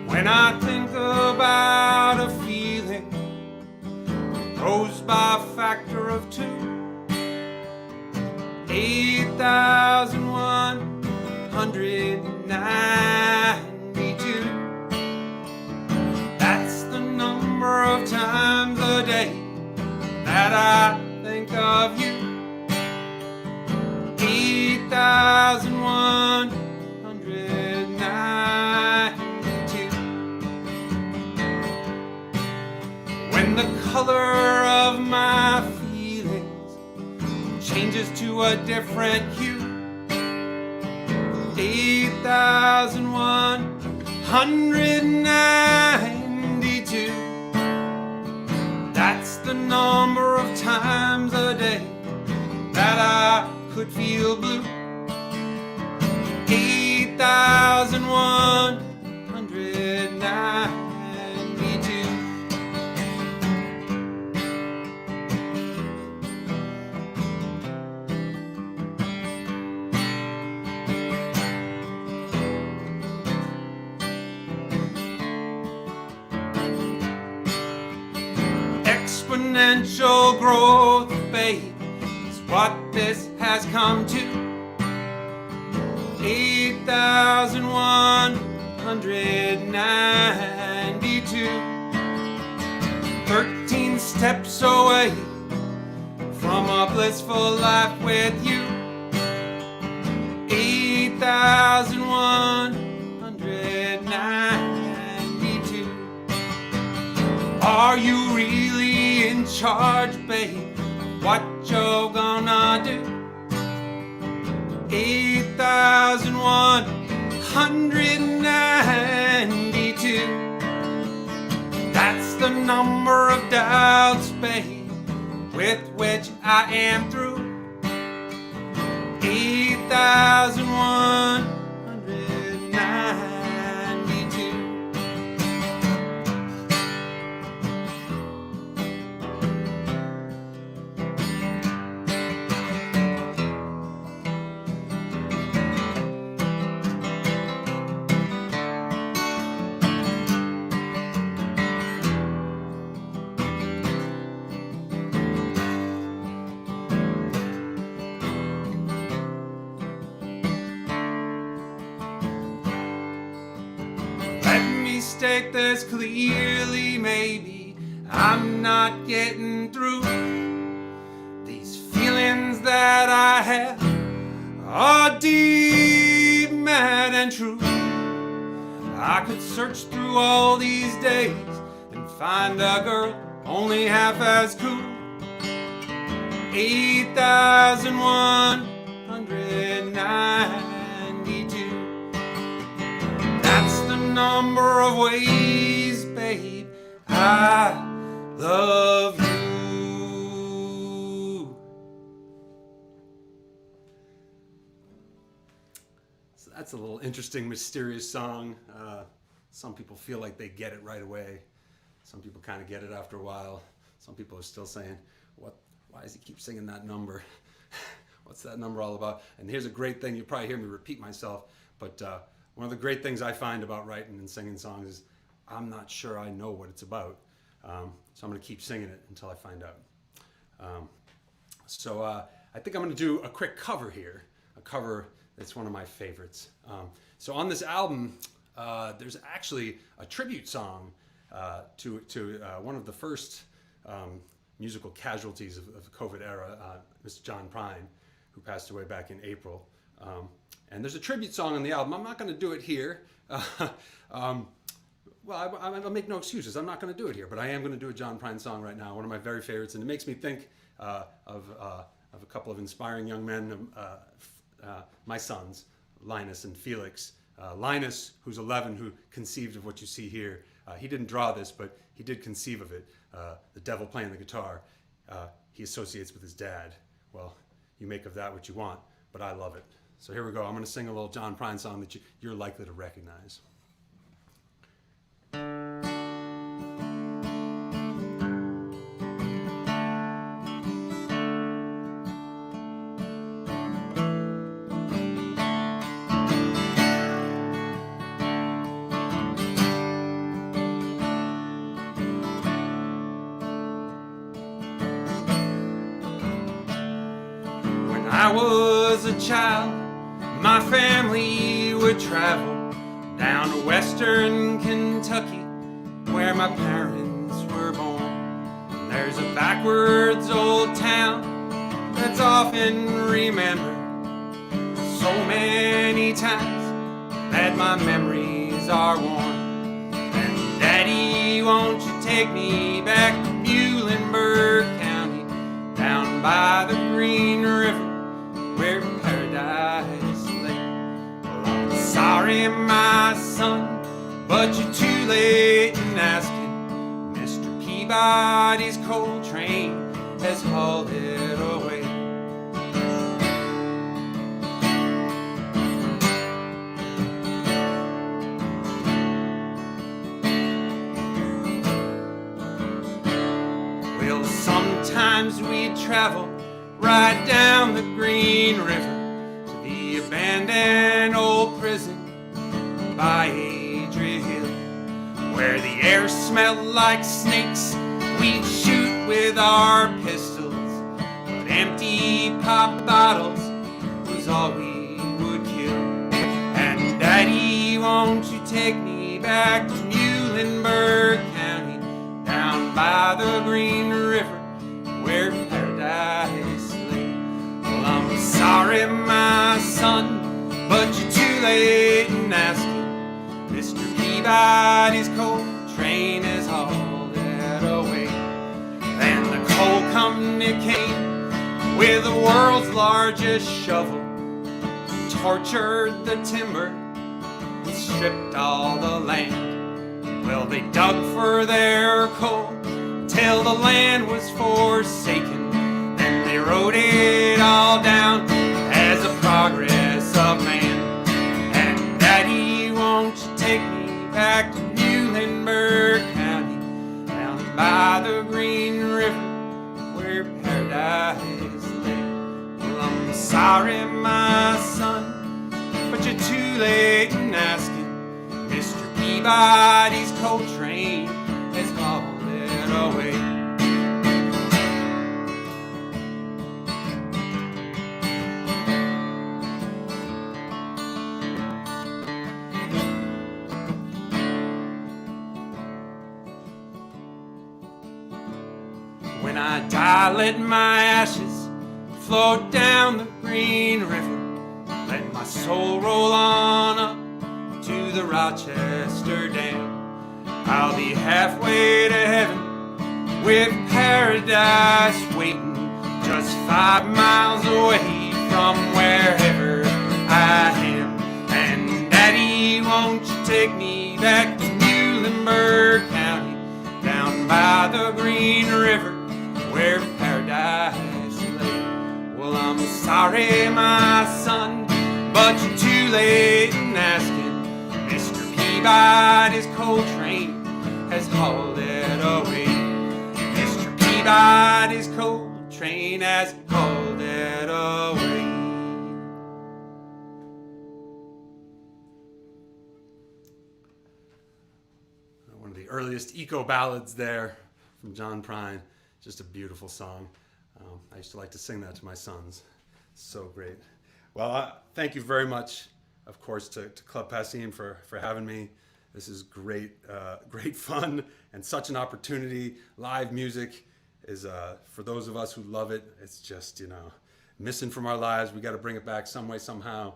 When I think about a feeling that grows by a factor of 2, 8,192. That's the number I think of you. 8,192. When the color of my feelings changes to a different hue. 8,192. That's the number of times a day that I could feel blue. 8,192. Exponential growth, babe, is what this has come to. 8,192. 13 steps away from a blissful life with you. 8,192. Are you really in charge, babe, of what you're gonna do? 8,192. That's the number of doubts, babe, with which I am through. 8,192. State this clearly, maybe I'm not getting through. These feelings that I have are deep, mad, and true. I could search through all these days and find a girl only half as cool. 8,192. That's the number of ways, babe, I love you. So that's a little interesting, mysterious song. Some people feel like they get it right away. Some people kind of get it after a while. Some people are still saying, why does he keep singing that number? What's that number all about? And here's a great thing, you'll probably hear me repeat myself, but one of the great things I find about writing and singing songs is I'm not sure I know what it's about. So I'm going to keep singing it until I find out. So I think I'm going to do a quick cover here, a cover that's one of my favorites. So on this album, there's actually a tribute song to one of the first musical casualties of the COVID era, Mr. John Prine, who passed away back in April. And there's a tribute song on the album. I'm not going to do it here. I'll make no excuses. I'm not going to do it here, but I am going to do a John Prine song right now, one of my very favorites, and it makes me think of a couple of inspiring young men, my sons, Linus and Felix. Linus, who's 11, who conceived of what you see here. He didn't draw this, but he did conceive of it. The devil playing the guitar, he associates with his dad. Well, you make of that what you want, but I love it. So here we go. I'm going to sing a little John Prine song that you're likely to recognize. When I was a child, my family would travel down to western Kentucky, where my parents were born. And There's a backwards old town that's often remembered so many times that my memories are worn. And Daddy, won't you take me back to Muhlenberg County, down by the Green River, where paradise lay. Well, I'm sorry, my son, but you're too late in asking. Mr. Peabody's coal train has hauled it away. Well, sometimes we travel right down the Green River to the abandoned old prison by Adria Hill, where the air smelled like snakes. We'd shoot with our pistols, but empty pop bottles was all we would kill. And Daddy, won't you take me back to Muhlenberg County, down by the Green River, where paradise lay. Well, I'm sorry, my son, but you're too late in asking. Mr. Peabody's coal train has hauled it away. Then the coal company came with the world's largest shovel, tortured the timber, and stripped all the land. Well, they dug for their coal till the land was forsaken. Then they wrote it all down as a progress of man. And Daddy, won't you take me back to Muhlenberg County, down by the Green River, where paradise lay. Well, I'm sorry, my son, but you're too late in asking. Mr. Peabody's coal train has hauled it away. When I die, let my ashes float down the Green River. Let my soul roll on up to the Rochester Dam. I'll be halfway to heaven with paradise waiting, just 5 miles away from wherever I am. And Daddy, won't you take me back to Muhlenberg County, down by the Green River, where paradise lay. Well, I'm sorry, my son, but you're too late in asking. Mr. Peabody's coal train has hauled it away. Mr. Peabody's coal train has hauled it away. One of the earliest eco ballads there from John Prine. Just a beautiful song. I used to like to sing that to my sons. So great. Well, thank you very much, of course, to Club Passim for having me. This is great, great fun and such an opportunity. Live music is, for those of us who love it, it's just, missing from our lives. We got to bring it back some way, somehow.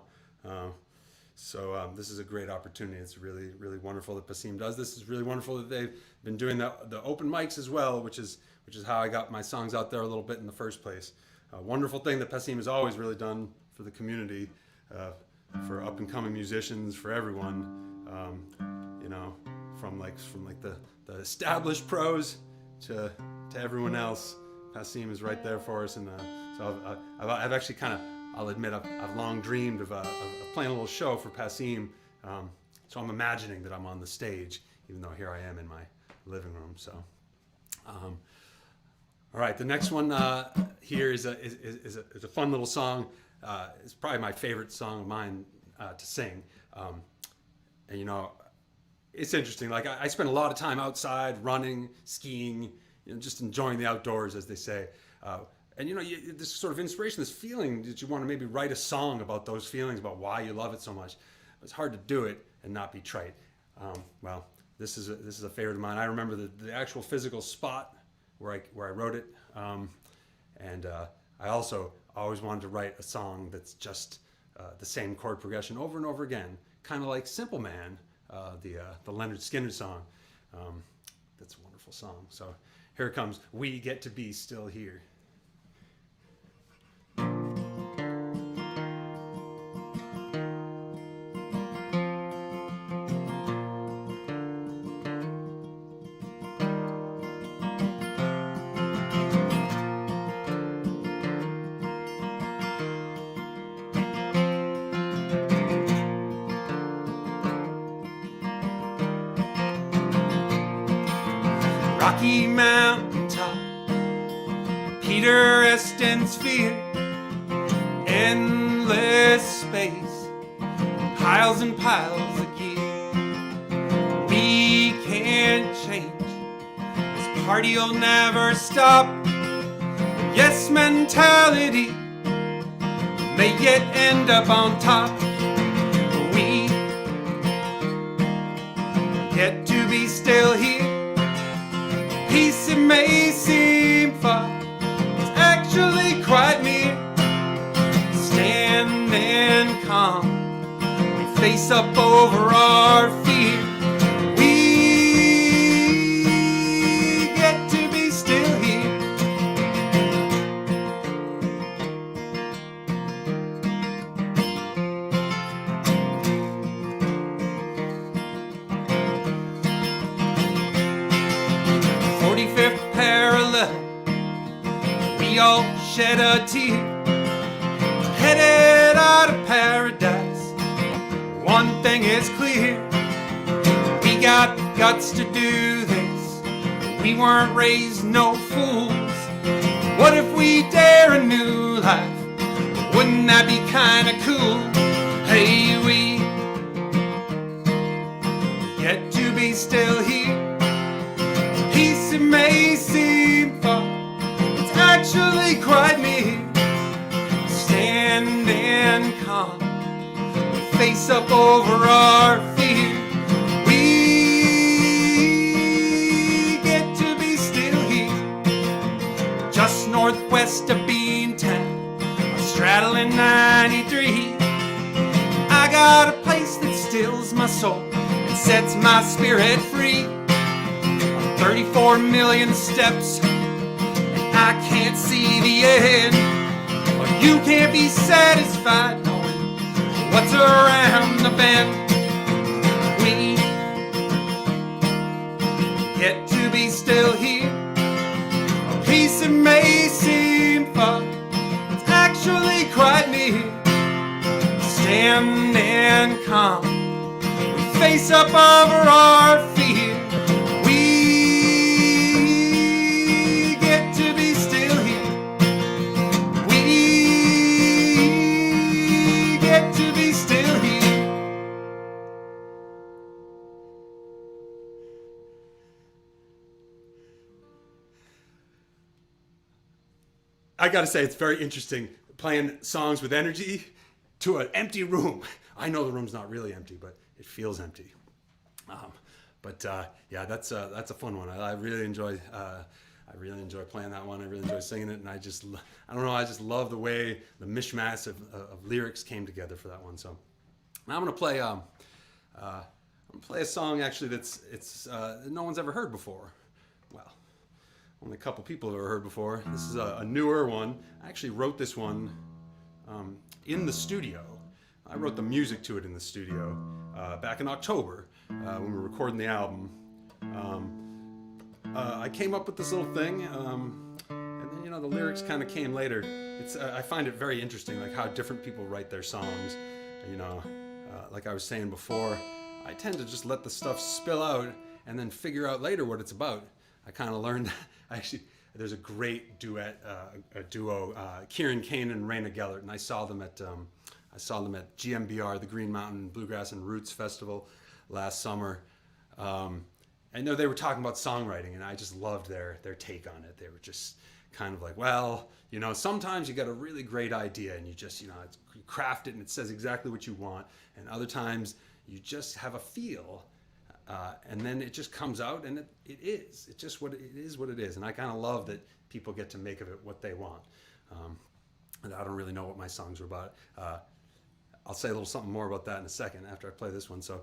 So this is a great opportunity. It's really, really wonderful that Passim does this. It's really wonderful that they've been doing the open mics as well, which is how I got my songs out there a little bit in the first place. A wonderful thing that Passim has always really done for the community, for up and coming musicians, for everyone. From the established pros to everyone else. Passim is right there for us, and so I've actually I'll admit I've long dreamed of playing a little show for Passim. So I'm imagining that I'm on the stage, even though here I am in my living room. So, all right, the next one here is a fun little song. It's probably my favorite song of mine to sing. And it's interesting. Like I spend a lot of time outside, running, skiing, just enjoying the outdoors, as they say. And this sort of inspiration, this feeling that you want to maybe write a song about those feelings, about why you love it so much. It's hard to do it and not be trite. Well, this is a favorite of mine. I remember the actual physical spot where I wrote it. And I also always wanted to write a song that's just the same chord progression over and over again, kind of like Simple Man, the Leonard Skinner song. That's a wonderful song. So here it comes. We Get to Be Still Here. Rocky Mountain top, Peter Eston sphere, endless space, piles and piles of gear. We can't change, this party'll never stop. Yes mentality may yet end up on top. We get to be still here. Peace, it may seem far, it's actually quite near. Standing calm, we face up over our fear. We get to be still here. We all shed a tear, headed out of paradise. One thing is clear, we got guts to do this. We weren't raised no fools. What if we dare a new life? Wouldn't that be kinda cool? Hey, we get to be still here. Peace, it may seem far, it's actually quite near. Standing calm, we face up over our fear. We get to be still here, just northwest of Beantown, straddling 93. I got a place that stills my soul and sets my spirit free. 34 million steps, and I can't see the end. But you can't be satisfied knowing what's around the bend. We get to be still here. A piece it may seem far, it's actually quite near. Standing calm, we face up over our fear. I gotta say, it's very interesting playing songs with energy to an empty room. I know the room's not really empty, but it feels empty. Yeah, that's a fun one. I really enjoy playing that one. I really enjoy singing it, and I don't know, I just love the way the mishmash of lyrics came together for that one. So now I'm gonna play a song actually that's no one's ever heard before. Well, only a couple people have ever heard before. This is a newer one. I actually wrote this one in the studio. I wrote the music to it in the studio back in October when we were recording the album. I came up with this little thing, and then the lyrics kind of came later. I find it very interesting, like how different people write their songs. Like I was saying before, I tend to just let the stuff spill out and then figure out later what it's about. I kind of learned, actually, there's a great duo, Kieran Kane and Raina Gellert, and I saw them at GMBR, the Green Mountain Bluegrass and Roots Festival, last summer. I know they were talking about songwriting, and I just loved their take on it. They were just kind of like, well, sometimes you got a really great idea, and you just, you craft it, and it says exactly what you want, and other times you just have a feel. and then it just comes out, and it is. It's just what it is. What it is, and I kind of love that people get to make of it what they want. And I don't really know what my songs are about. I'll say a little something more about that in a second after I play this one. So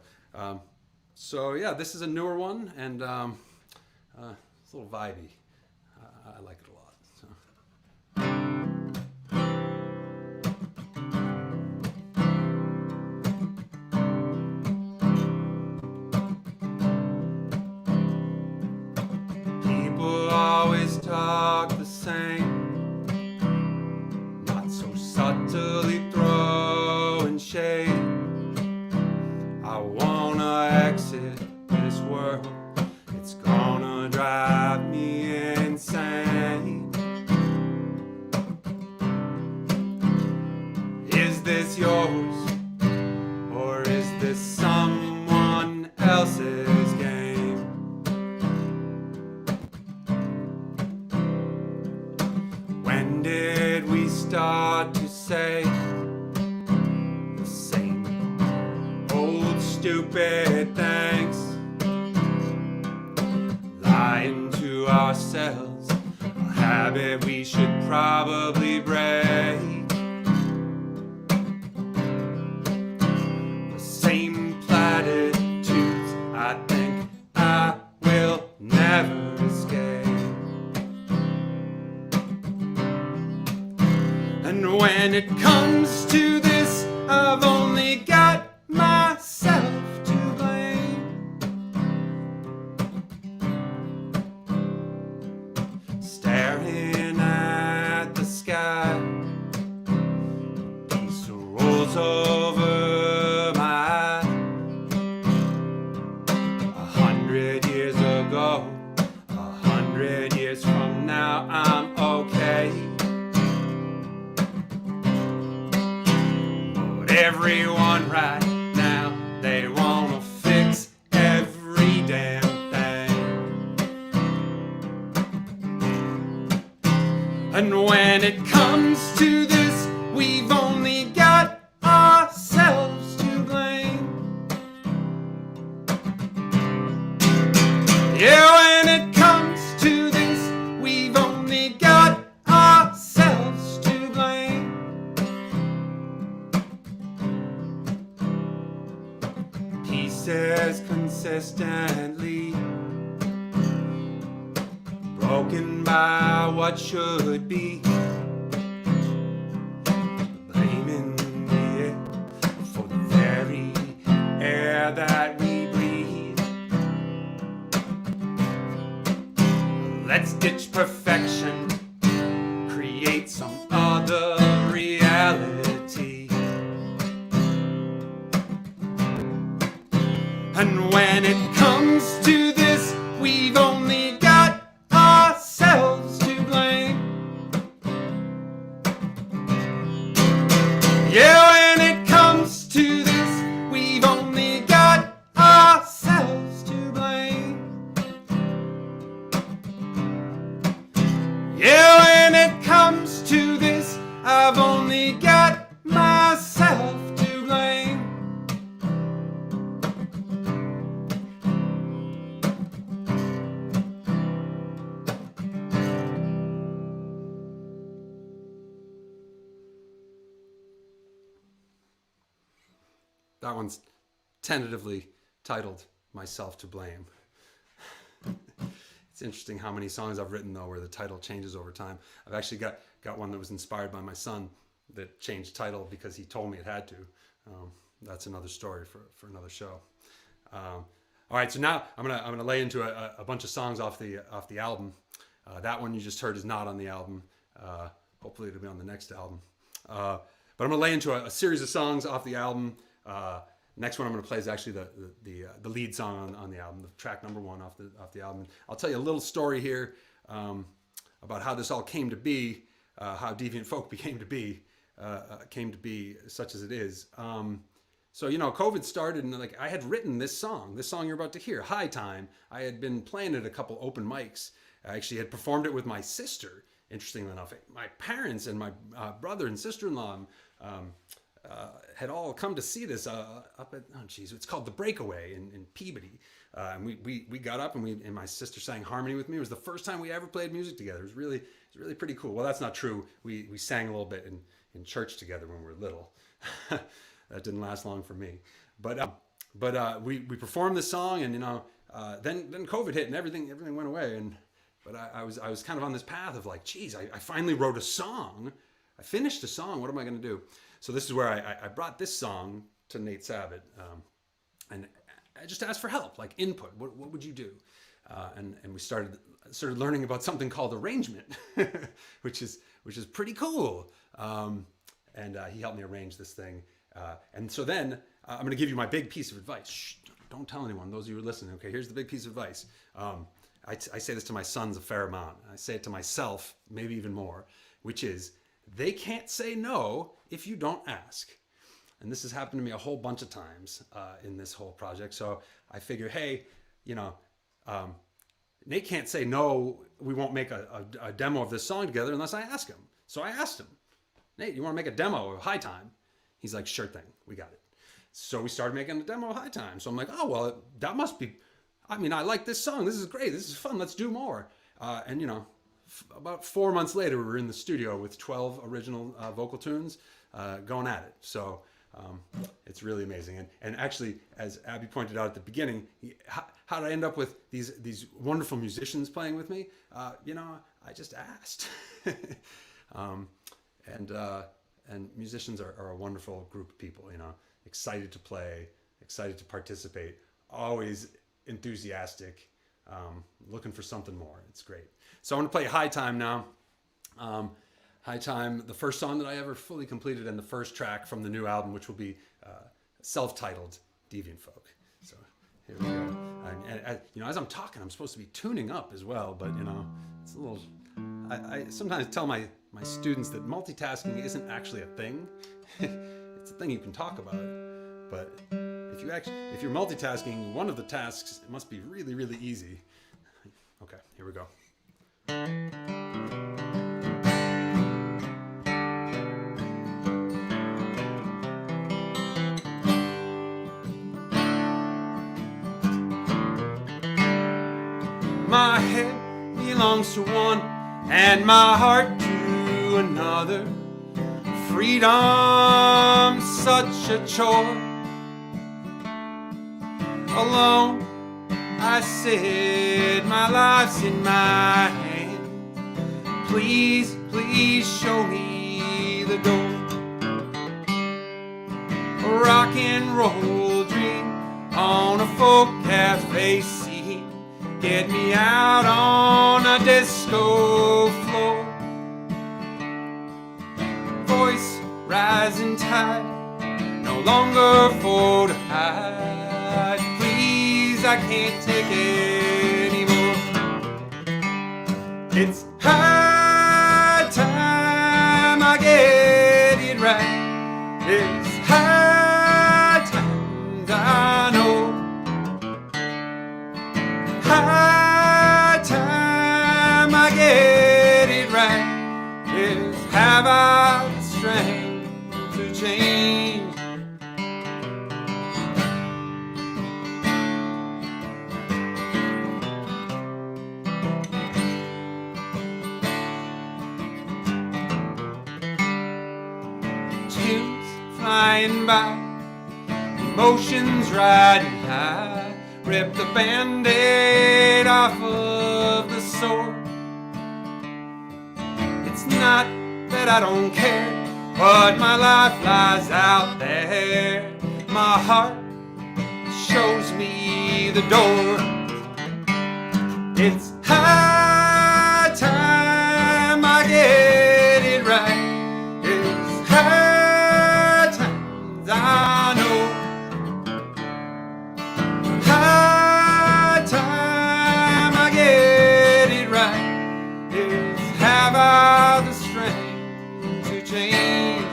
yeah, this is a newer one, and it's a little vibey. I like it a lot. So. People always talk the same, not so subtly throwing shade. I wanna exit this world, it's gonna drive me insane. Is this yours, or is this someone else's game? When did we start to say the same old stupid things? Lying to ourselves, a habit we should probably break. The same platitudes, I think I will never escape. And when it comes to this, I've only got myself to blame. Staring at the sky, peace rolls over my eyes. 100 years ago, 100 years from now, I'm okay. But everyone right now, they wanna fix every damn thing. And when it comes to this, we've only got ourselves to blame. Yeah, when it comes to this, we've only got ourselves to blame. Pieces consistently broken by what should be. Blaming the air for the very air that we breathe. Let's ditch perfection, create some other reality. And when it comes to this, we've only got ourselves to blame. Yeah, when it comes to this, we've only got ourselves to blame. Yeah, when it comes to this, I've only got myself to blame. That one's tentatively titled Myself to Blame. It's interesting how many songs I've written, though, where the title changes over time. I've actually got one that was inspired by my son that changed title because he told me it had to. That's another story for another show. All right, so now I'm gonna lay into a bunch of songs off the album. That one you just heard is not on the album. Hopefully it'll be on the next album. But I'm gonna lay into a series of songs off the album. Next one I'm going to play is actually the lead song on the album, the track number 1 off the album. I'll tell you a little story here about how this all came to be, how Deviant Folk came to be such as it is. So, you know, COVID started, and like I had written this song you're about to hear, High Time. I had been playing at a couple open mics. I actually had performed it with my sister, interestingly enough. My parents and my brother and sister-in-law had all come to see this up at, it's called The Breakaway in Peabody. And we got up and my sister sang harmony with me. It was the first time we ever played music together. It was really pretty cool. Well, that's not true. We sang a little bit in church together when we were little. That didn't last long for me. But we performed this song, and then COVID hit and everything went away. But I was kind of on this path of like, geez, I finally wrote a song. I finished a song. What am I going to do? So this is where I brought this song to Nate Sabat, and I just asked for help, like input. What would you do? And we started learning about something called arrangement, which is pretty cool. And he helped me arrange this thing. And so then I'm going to give you my big piece of advice. Shh, don't tell anyone. Those of you who are listening. Okay, here's the big piece of advice. I say this to my sons a fair amount. I say it to myself, maybe even more, which is they can't say no if you don't ask. And this has happened to me a whole bunch of times in this whole project. So I figure, hey, Nate can't say no, we won't make a demo of this song together unless I ask him. So I asked him, Nate, you want to make a demo of High Time? He's like, sure thing, we got it. So we started making a demo of High Time. So I'm like, oh, well, that must be, I like this song. This is great. This is fun. Let's do more. And about 4 months later, we were in the studio with 12 original vocal tunes going at it. So it's really amazing. And actually, as Abby pointed out at the beginning, how did I end up with these wonderful musicians playing with me? I just asked. And musicians are a wonderful group of people, excited to play, excited to participate, always enthusiastic, looking for something more. It's great. So I'm going to play High Time now. High Time, the first song that I ever fully completed, and the first track from the new album, which will be self-titled Deviant Folk. So here we go. And as I'm talking, I'm supposed to be tuning up as well, but it's a little. I sometimes tell my students that multitasking isn't actually a thing. It's a thing you can talk about, but if you're multitasking one of the tasks, it must be really, really easy. Okay, here we go. My head belongs to one and my heart to another. Freedom, such a chore. Alone, I said, my life's in my hand. Please, please show me the door. A rock and roll dream on a folk cafe seat. Get me out on a disco floor. Voice rising tide, no longer for to hide. Please, I can't take anymore. It's high time I get it right. It's high time I know. High time I get it right. Yes, have I the strength to change? Tunes flying by, emotions riding high. Rip the Band-Aid off of the sore. It's not that I don't care, but my life lies out there. My heart shows me the door. It's high time I get it right. It's high time I know. High time I get it right. Is have I the strength to change?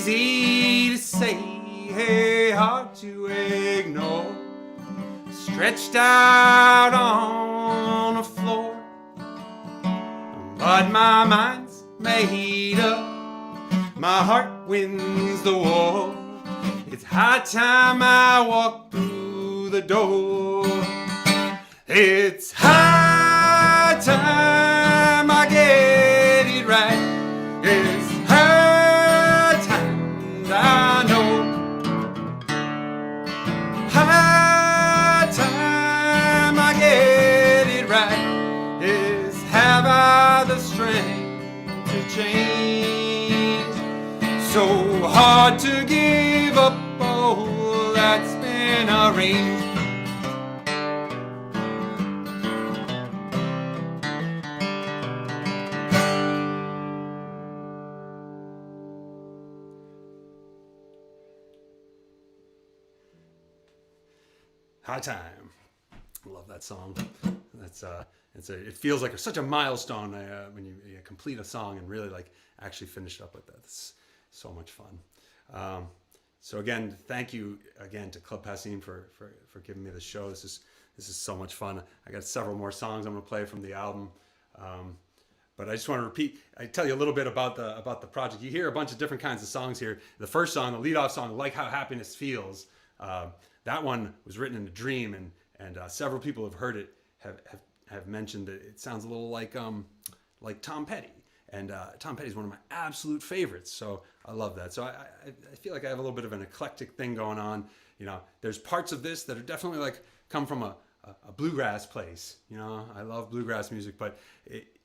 easy to say, hey, hard to ignore. Stretched out on the floor, but my mind's made up. My heart wins the war. It's high time I walk through the door. It's high time I get it right. It's high time I know. High time I get it right. Is have I the strength to change? So hard to give up all that's been arranged. High time. I love that song. It feels like such a milestone when you complete a song and really like actually finish it up like that. It's so much fun. So again, thank you again to Club Passim for giving me the show. This is so much fun. I got several more songs I'm going to play from the album. But I just want to repeat. I tell you a little bit about the project. You hear a bunch of different kinds of songs here. The first song, the lead-off song, "Like How Happiness Feels." That one was written in a dream, and several people have heard it have mentioned that it sounds a little like Tom Petty, and Tom Petty is one of my absolute favorites. So I love that. So I feel like I have a little bit of an eclectic thing going on. You know, there's parts of this that are definitely like come from a bluegrass place. You know, I love bluegrass music, but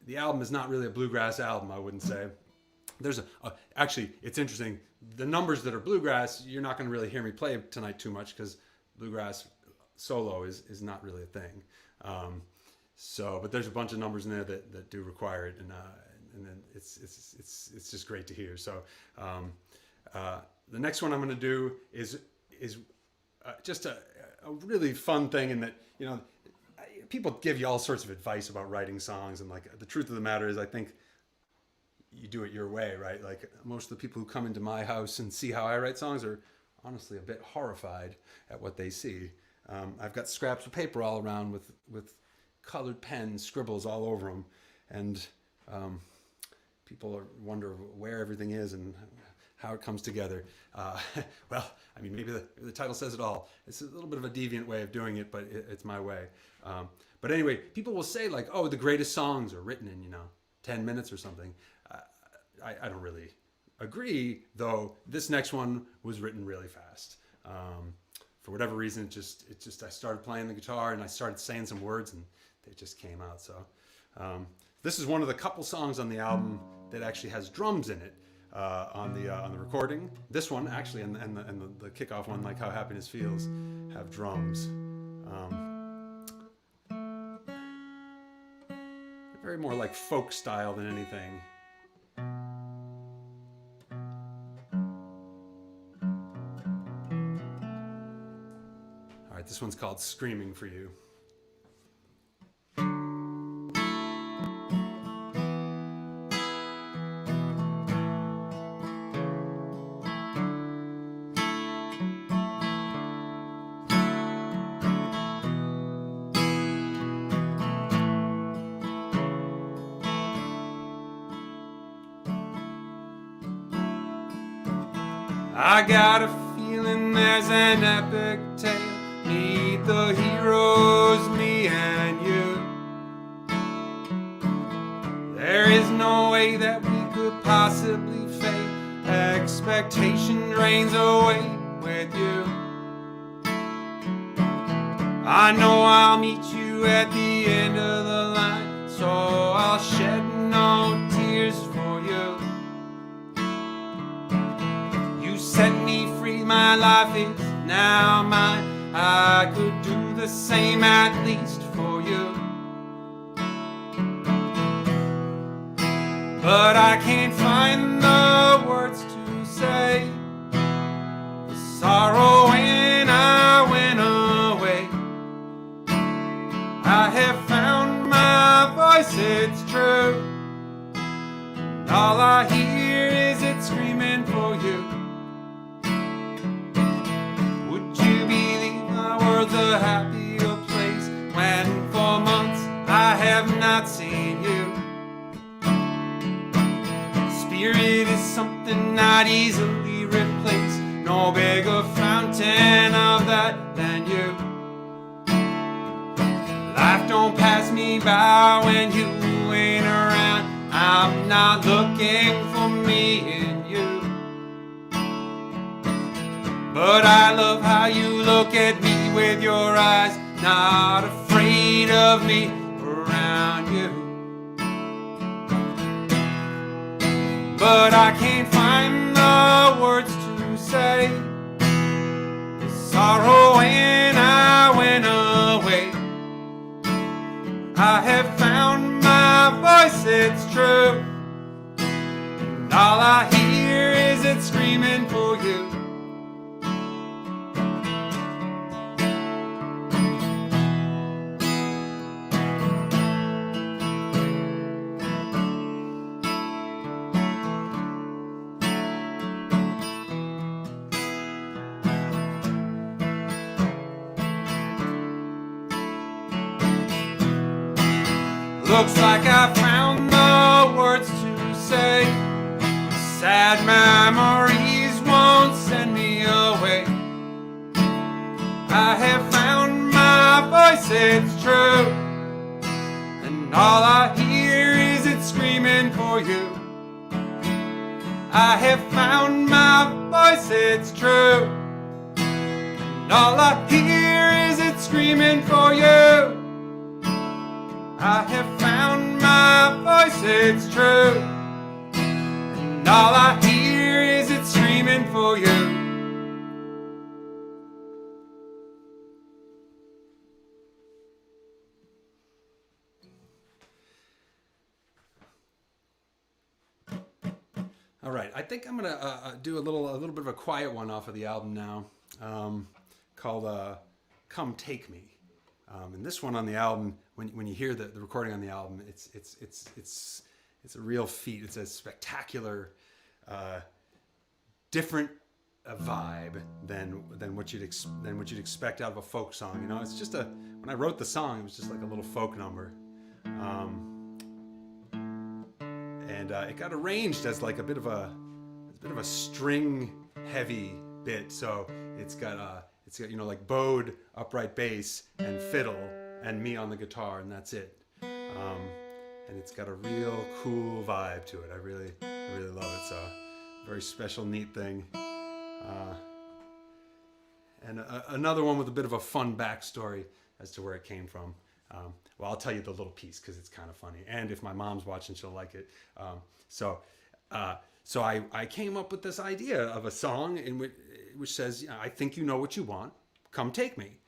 the album is not really a bluegrass album, I wouldn't say. There's actually, it's interesting. The numbers that are bluegrass, you're not going to really hear me play tonight too much because bluegrass solo is not really a thing. But there's a bunch of numbers in there that do require it, and then it's just great to hear. So the next one I'm going to do is just a really fun thing in that, you know, people give you all sorts of advice about writing songs, and like the truth of the matter is, I think you do it your way, right? Like most of the people who come into my house and see how I write songs are honestly a bit horrified at what they see. I've got scraps of paper all around with colored pens, scribbles all over them, and people wonder where everything is and how it comes together. Well, I mean, maybe the title says it all. It's a little bit of a deviant way of doing it, but it's my way. But anyway, people will say like, oh, the greatest songs are written in, 10 minutes or something. I don't really agree, though. This next one was written really fast. For whatever reason, it just I started playing the guitar and I started saying some words and they just came out. So this is one of the couple songs on the album that actually has drums in it on the recording. This one actually and the kickoff one, Like How Happiness Feels, have drums. Very more like folk style than anything. All right, this one's called Screaming for You. I got a feeling there's an epic tale. Meet the heroes, me and you. There is no way that we could possibly fail. Expectation drains away with you. I know I'll meet you at the end of the line, so I'll shed no tears for you. You set me free, my life is now mine. I could do the same at least for you. But I can't find the words to say the sorrow when I went away. I have found my voice, it's true. And all I hear is it screaming for you. Spirit is something not easily replaced. No bigger fountain of that than you. Life don't pass me by when you ain't around. I'm not looking for me in you. But I love how you look at me with your eyes, not afraid of me around you. But I can't find the words to say the sorrow when I went away. I have found my voice, it's true, and all I hear is it screaming for you. Looks like I found the words to say. Sad memories won't send me away. I have found my voice, it's true, and all I hear is it screaming for you. I have found my voice, it's true, and all I hear is it screaming for you. I have found my voice, it's true, and all I hear is it screaming for you. All right, I think I'm gonna do a little bit of a quiet one off of the album now, called "Come Take Me." And this one on the album, when you hear the recording on the album, it's a real feat. It's a spectacular, different vibe than what you'd expect out of a folk song. You know, it's just when I wrote the song, it was just like a little folk number, and it got arranged as like a bit of a string heavy bit. So it's got you know, like bowed upright bass and fiddle and me on the guitar, and that's it. And it's got a real cool vibe to it. I really love it. So very special, neat thing. And another one with a bit of a fun backstory as to where it came from. Well, I'll tell you the little piece because it's kind of funny. And if my mom's watching, she'll like it. So I came up with this idea of a song in which says, I think you know what you want. Come take me.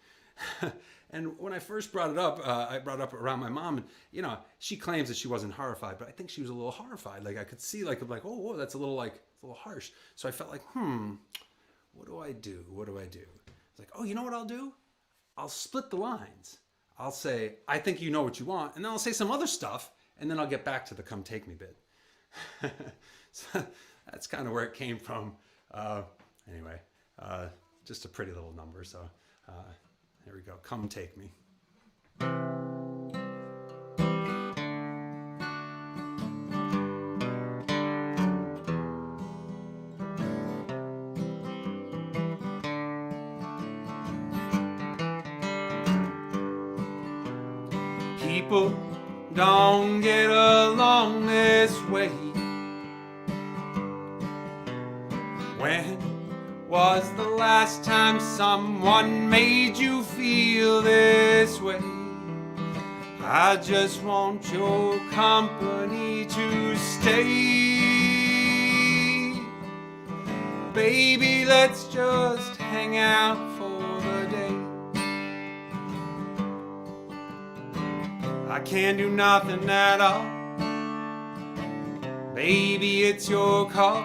And when I first brought it up, I brought it up around my mom, and you know, she claims that she wasn't horrified, but I think she was a little horrified. Like I could see, like, oh, whoa, that's a little harsh. So I felt like, what do I do? What do I do? It's like, oh, you know what I'll do? I'll split the lines. I'll say, I think you know what you want, and then I'll say some other stuff, and then I'll get back to the come take me bit. So that's kind of where it came from. Anyway, just a pretty little number. So here we go. Come take me. People don't get along this way. When was the last time someone made you feel this way? I just want your company to stay. Baby, let's just hang out for the day. I can't do nothing at all. Baby, it's your call.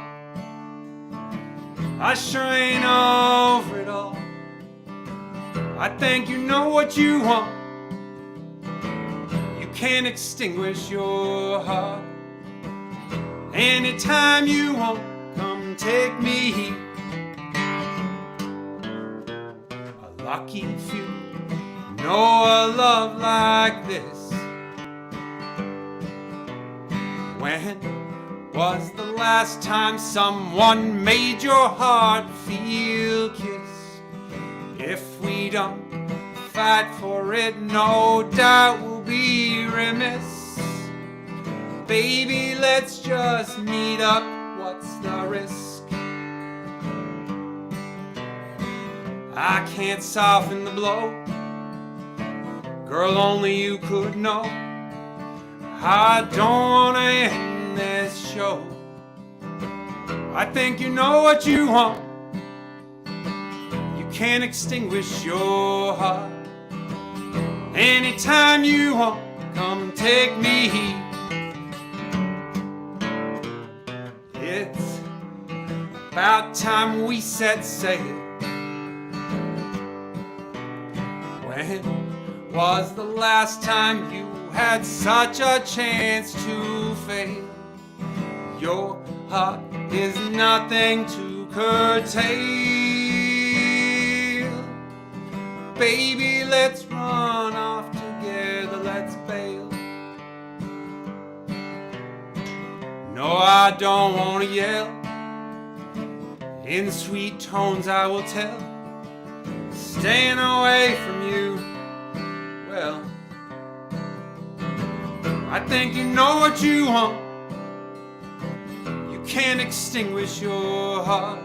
I sure ain't over it all. I think you know what you want. You can't extinguish your heart. Anytime you want, come take me. A lucky few know a love like this. When was the last time someone made your heart feel kissed? If we don't fight for it, no doubt we'll be remiss. Baby, let's just meet up, what's the risk? I can't soften the blow, girl, only you could know. I don't wanna end this show. I think you know what you want. You can't extinguish your heart. Anytime you want, come take me. It's about time we set sail. When was the last time you had such a chance to fail? Your heart is nothing to curtail. Baby, let's run off together, let's bail. No, I don't want to yell. In sweet tones I will tell. Staying away from you, well, I think you know what you want. You can't extinguish your heart.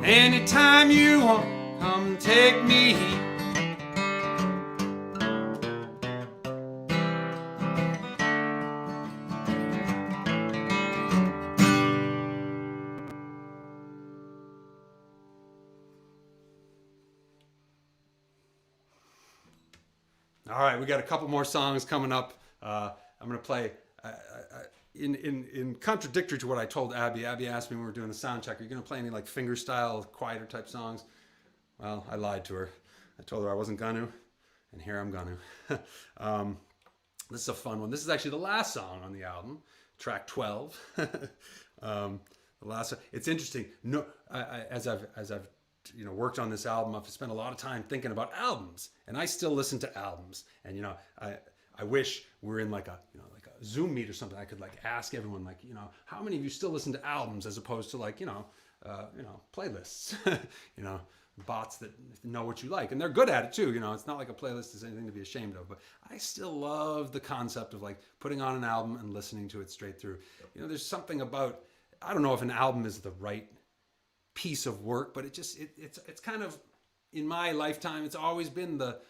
Anytime you want, come take me. All right, we got a couple more songs coming up. I'm going to play, in contradictory to what I told Abby. Abby asked me when we were doing the sound check, are you going to play any like finger style, quieter type songs? Well, I lied to her. I told her I wasn't going to, and here I'm going to. This is a fun one. This is actually the last song on the album, track 12. The last. It's interesting. No, as I've worked on this album, I've spent a lot of time thinking about albums, and I still listen to albums. And I wish we're in like a Zoom meet or something. I could like ask everyone how many of you still listen to albums as opposed to playlists. Bots that know what you like, and they're good at it too. It's not like a playlist is anything to be ashamed of, but I still love the concept of like putting on an album and listening to it straight through. There's something about, I don't know if an album is the right piece of work, but it's kind of, in my lifetime, it's always been the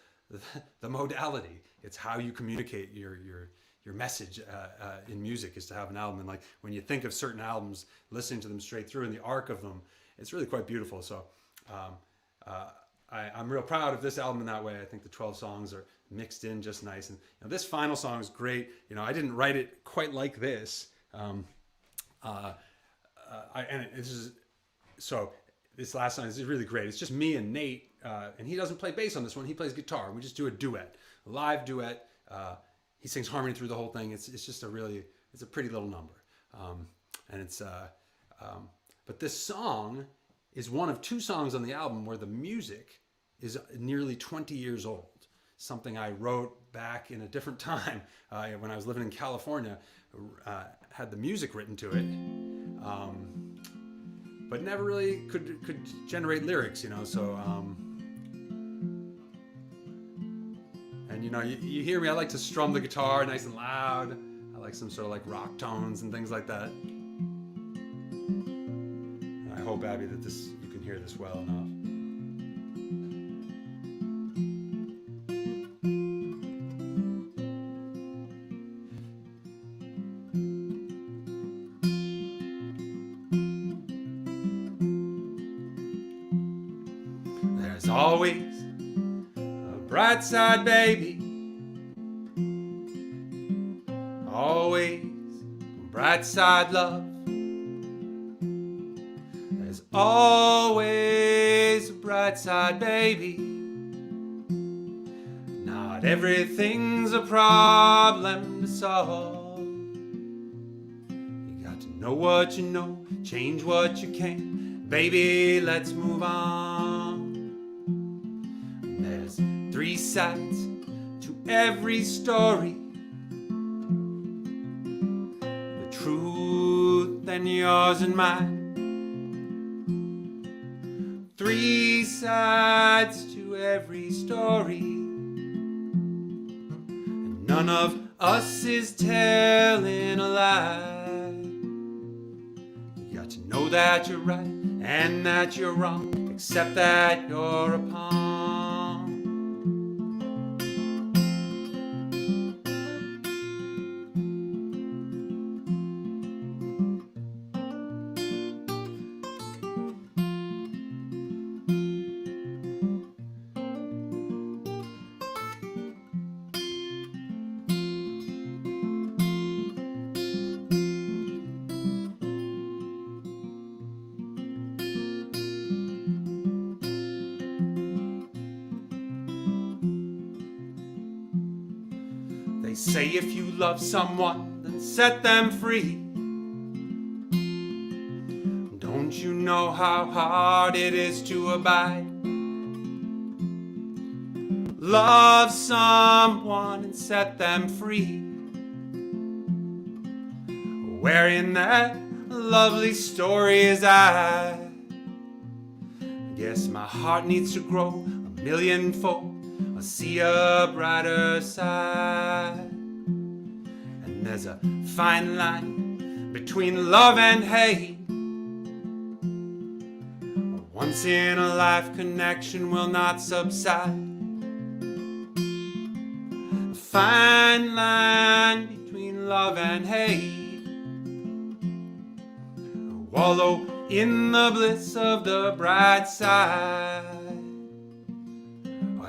modality. It's how you communicate your message in music is to have an album. And like when you think of certain albums, listening to them straight through and the arc of them, it's really quite beautiful. So I'm real proud of this album in that way. I think the 12 songs are mixed in just nice. And this final song is great. I didn't write it quite like this. So this last song is really great. It's just me and Nate, and he doesn't play bass on this one. He plays guitar. We just do a duet, a live duet. He sings harmony through the whole thing. It's just it's a pretty little number. But this song is one of two songs on the album where the music is nearly 20 years old. Something I wrote back in a different time when I was living in California, had the music written to it, but never really could generate lyrics, so and you hear me, I like to strum the guitar nice and loud. I like some sort of like rock tones and things like that. I hope, Abby, that you can hear this well enough. There's always a bright side, baby. Always a bright side, love. There's always a bright side, baby. Not everything's a problem to solve. You got to know what you know, change what you can. Baby, let's move on. There's three sides to every story. The truth than yours and mine. Three sides to every story, and none of us is telling a lie. You got to know that you're right and that you're wrong, accept that you're a pawn. They say if you love someone, then set them free. Don't you know how hard it is to abide? Love someone and set them free. Where in that lovely story is I? Guess my heart needs to grow 1,000,000 folk. I'll see a brighter side. And there's a fine line between love and hate. A once in a life connection will not subside. A fine line between love and hate. Wallow in the bliss of the bright side.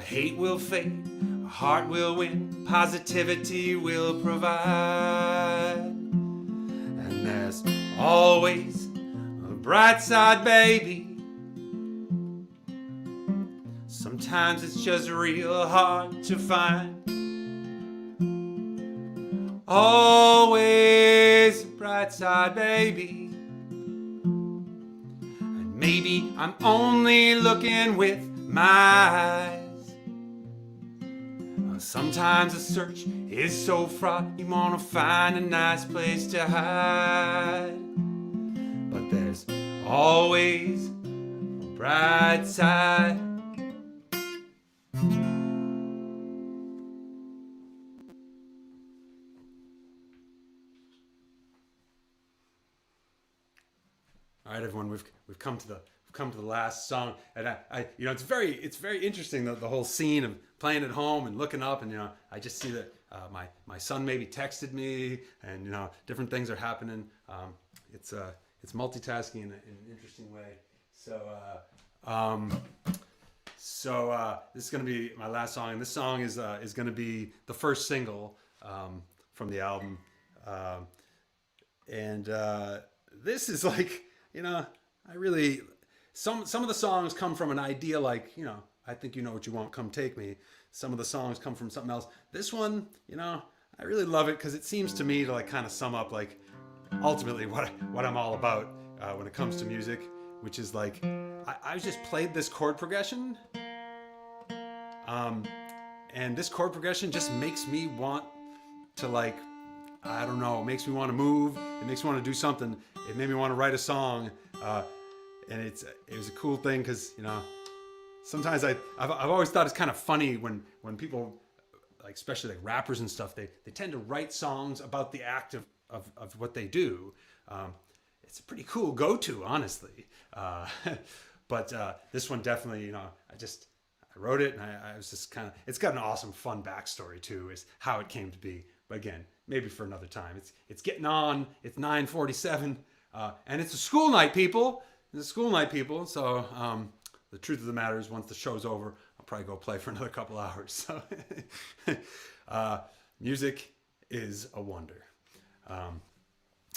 Hate will fade, a heart will win, positivity will provide. And there's always a bright side, baby. Sometimes it's just real hard to find. Always a bright side, baby. And maybe I'm only looking with my eyes. Sometimes the search is so fraught, you wanna find a nice place to hide. But there's always a bright side. All right, everyone, we've come to the last song, and I it's very interesting, the whole scene of playing at home and looking up, and I just see that my son maybe texted me, and different things are happening. It's multitasking in an interesting way. So this is going to be my last song, and this song is going to be the first single from the album, and this is like I really. Some of the songs come from an idea like, I think you know what you want, come take me. Some of the songs come from something else. This one, I really love it because it seems to me to like kind of sum up like ultimately what I'm all about when it comes to music, which is like I just played this chord progression, and this chord progression just makes me want to like, I don't know, it makes me want to move. It makes me want to do something. It made me want to write a song. And it was a cool thing because sometimes I've always thought it's kind of funny when people, like especially like rappers and stuff, they tend to write songs about the act of what they do. It's a pretty cool go-to, honestly. But this one definitely, I wrote it, and I was just kind of, it's got an awesome fun backstory too, is how it came to be. But again, maybe for another time. It's getting on. It's 9:47, and it's a school night, people. It's a school night, people. So the truth of the matter is, once the show's over, I'll probably go play for another couple hours. So music is a wonder. All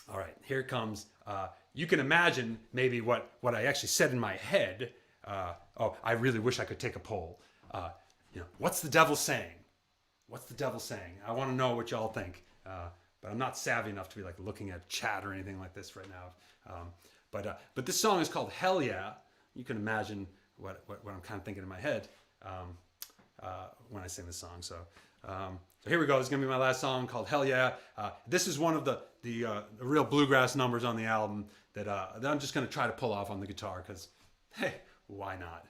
right, here it comes. You can imagine maybe what I actually said in my head. I really wish I could take a poll. What's the devil saying? What's the devil saying? I want to know what y'all think. But I'm not savvy enough to be like looking at chat or anything like this right now. But this song is called Hell Yeah. You can imagine what I'm kind of thinking in my head when I sing this song. So So here we go. This is going to be my last song called Hell Yeah. This is one of the real bluegrass numbers on the album that I'm just going to try to pull off on the guitar because, hey, why not?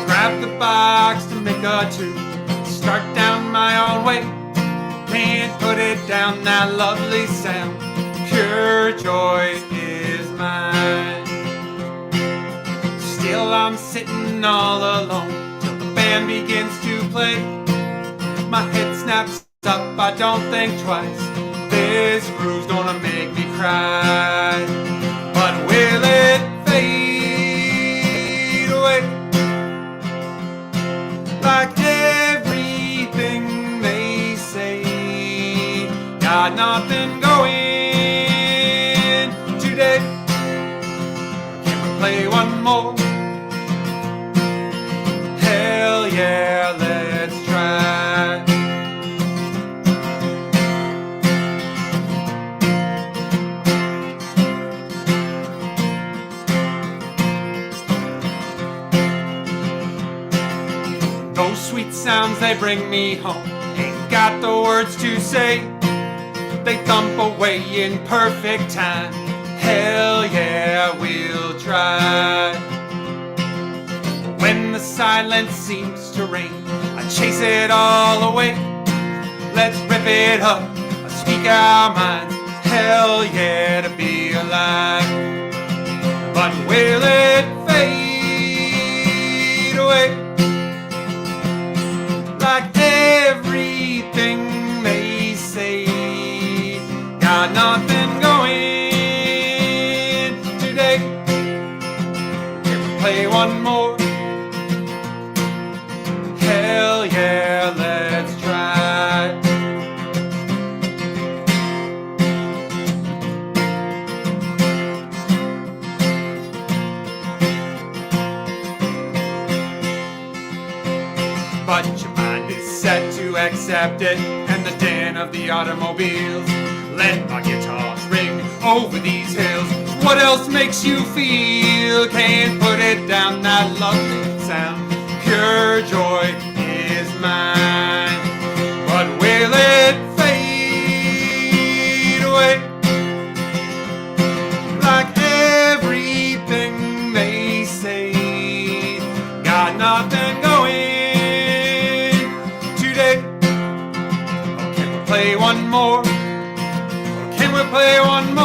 Grab the box to make a two, start down my own way, can't put it down, that lovely sound, pure joy is mine. Still I'm sitting all alone till the band begins to play. My head snaps up, I don't think twice, this groove's gonna make me cry. But will it fade away? Like everything they say, got nothing going today. Can we play one more? Hell yeah, let's try. Those sweet sounds, they bring me home. Ain't got the words to say. They thump away in perfect time. Hell yeah, we'll try. When the silence seems to reign, I chase it all away. Let's rip it up, speak our minds. Hell yeah, to be alive. But will it fade away? Like everything they say, got nothing going today. Can we play one more? Hell yeah, let's try. But your mind is set to accept it, and the din of the automobiles. Let my guitars ring over these hills. What else makes you feel? Can't put it down, that lovely sound. Pure joy is mine. But will it fade away? Like everything they say, got nothing going today. Oh, can we play one more? Can we play one more?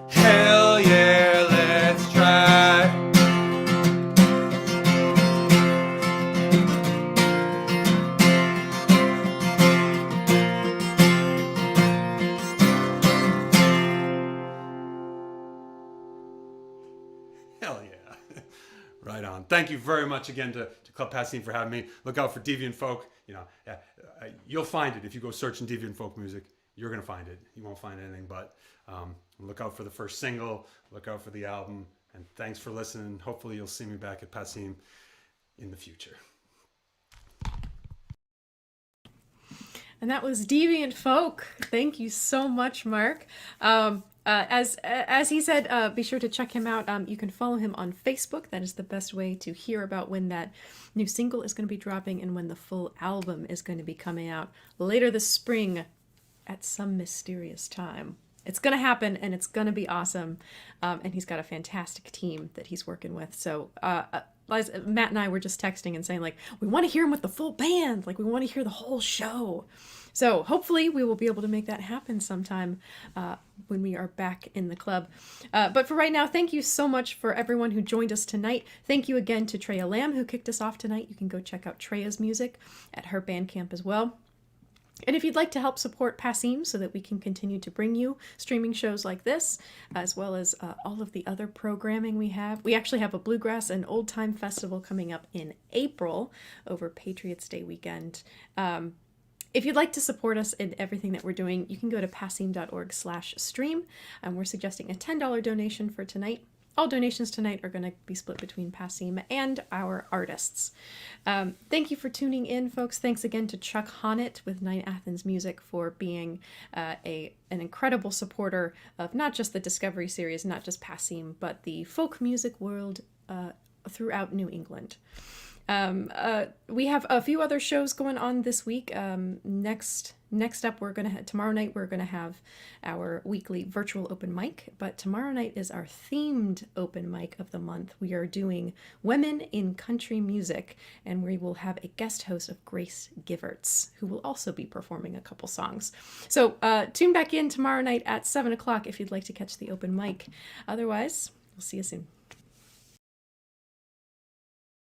Hell yeah, let's try. Hell yeah. Right on. Thank you very much again to Club Passim for having me. Look out for Deviant Folk. You know, you'll find it if you go searching Deviant Folk music. You're gonna find it. You won't find anything but. Look out for the first single. Look out for the album. And thanks for listening. Hopefully you'll see me back at Passim in the future. And that was Deviant Folk. Thank you so much, Mark. As he said, be sure to check him out. You can follow him on Facebook. That is the best way to hear about when that new single is going to be dropping and when the full album is going to be coming out later this spring at some mysterious time. It's going to happen and it's going to be awesome. And he's got a fantastic team that he's working with. So Matt and I were just texting and saying, like, we want to hear him with the full band. Like, we want to hear the whole show. So hopefully we will be able to make that happen sometime when we are back in the club. But for right now, thank you so much for everyone who joined us tonight. Thank you again to Treya Lam, who kicked us off tonight. You can go check out Treya's music at her Bandcamp as well. And if you'd like to help support Passim so that we can continue to bring you streaming shows like this, as well as all of the other programming we actually have a Bluegrass and Old Time Festival coming up in April over Patriots Day weekend. If you'd like to support us in everything that we're doing, you can go to passim.org/stream. We're suggesting a $10 donation for tonight. all donations tonight are going to be split between Passim and our artists. Thank you for tuning in, folks. Thanks again to Chuck Honnett with 9 Athens Music for being an incredible supporter of not just the Discovery series, not just Passim, but the folk music world throughout New England. We have a few other shows going on this week. Next up, tomorrow night we're gonna have our weekly virtual open mic. But tomorrow night is our themed open mic of the month. We are doing Women in Country Music, and we will have a guest host of Grace Giverts, who will also be performing a couple songs. So tune back in tomorrow night at 7 o'clock if you'd like to catch the open mic. Otherwise, we'll see you soon.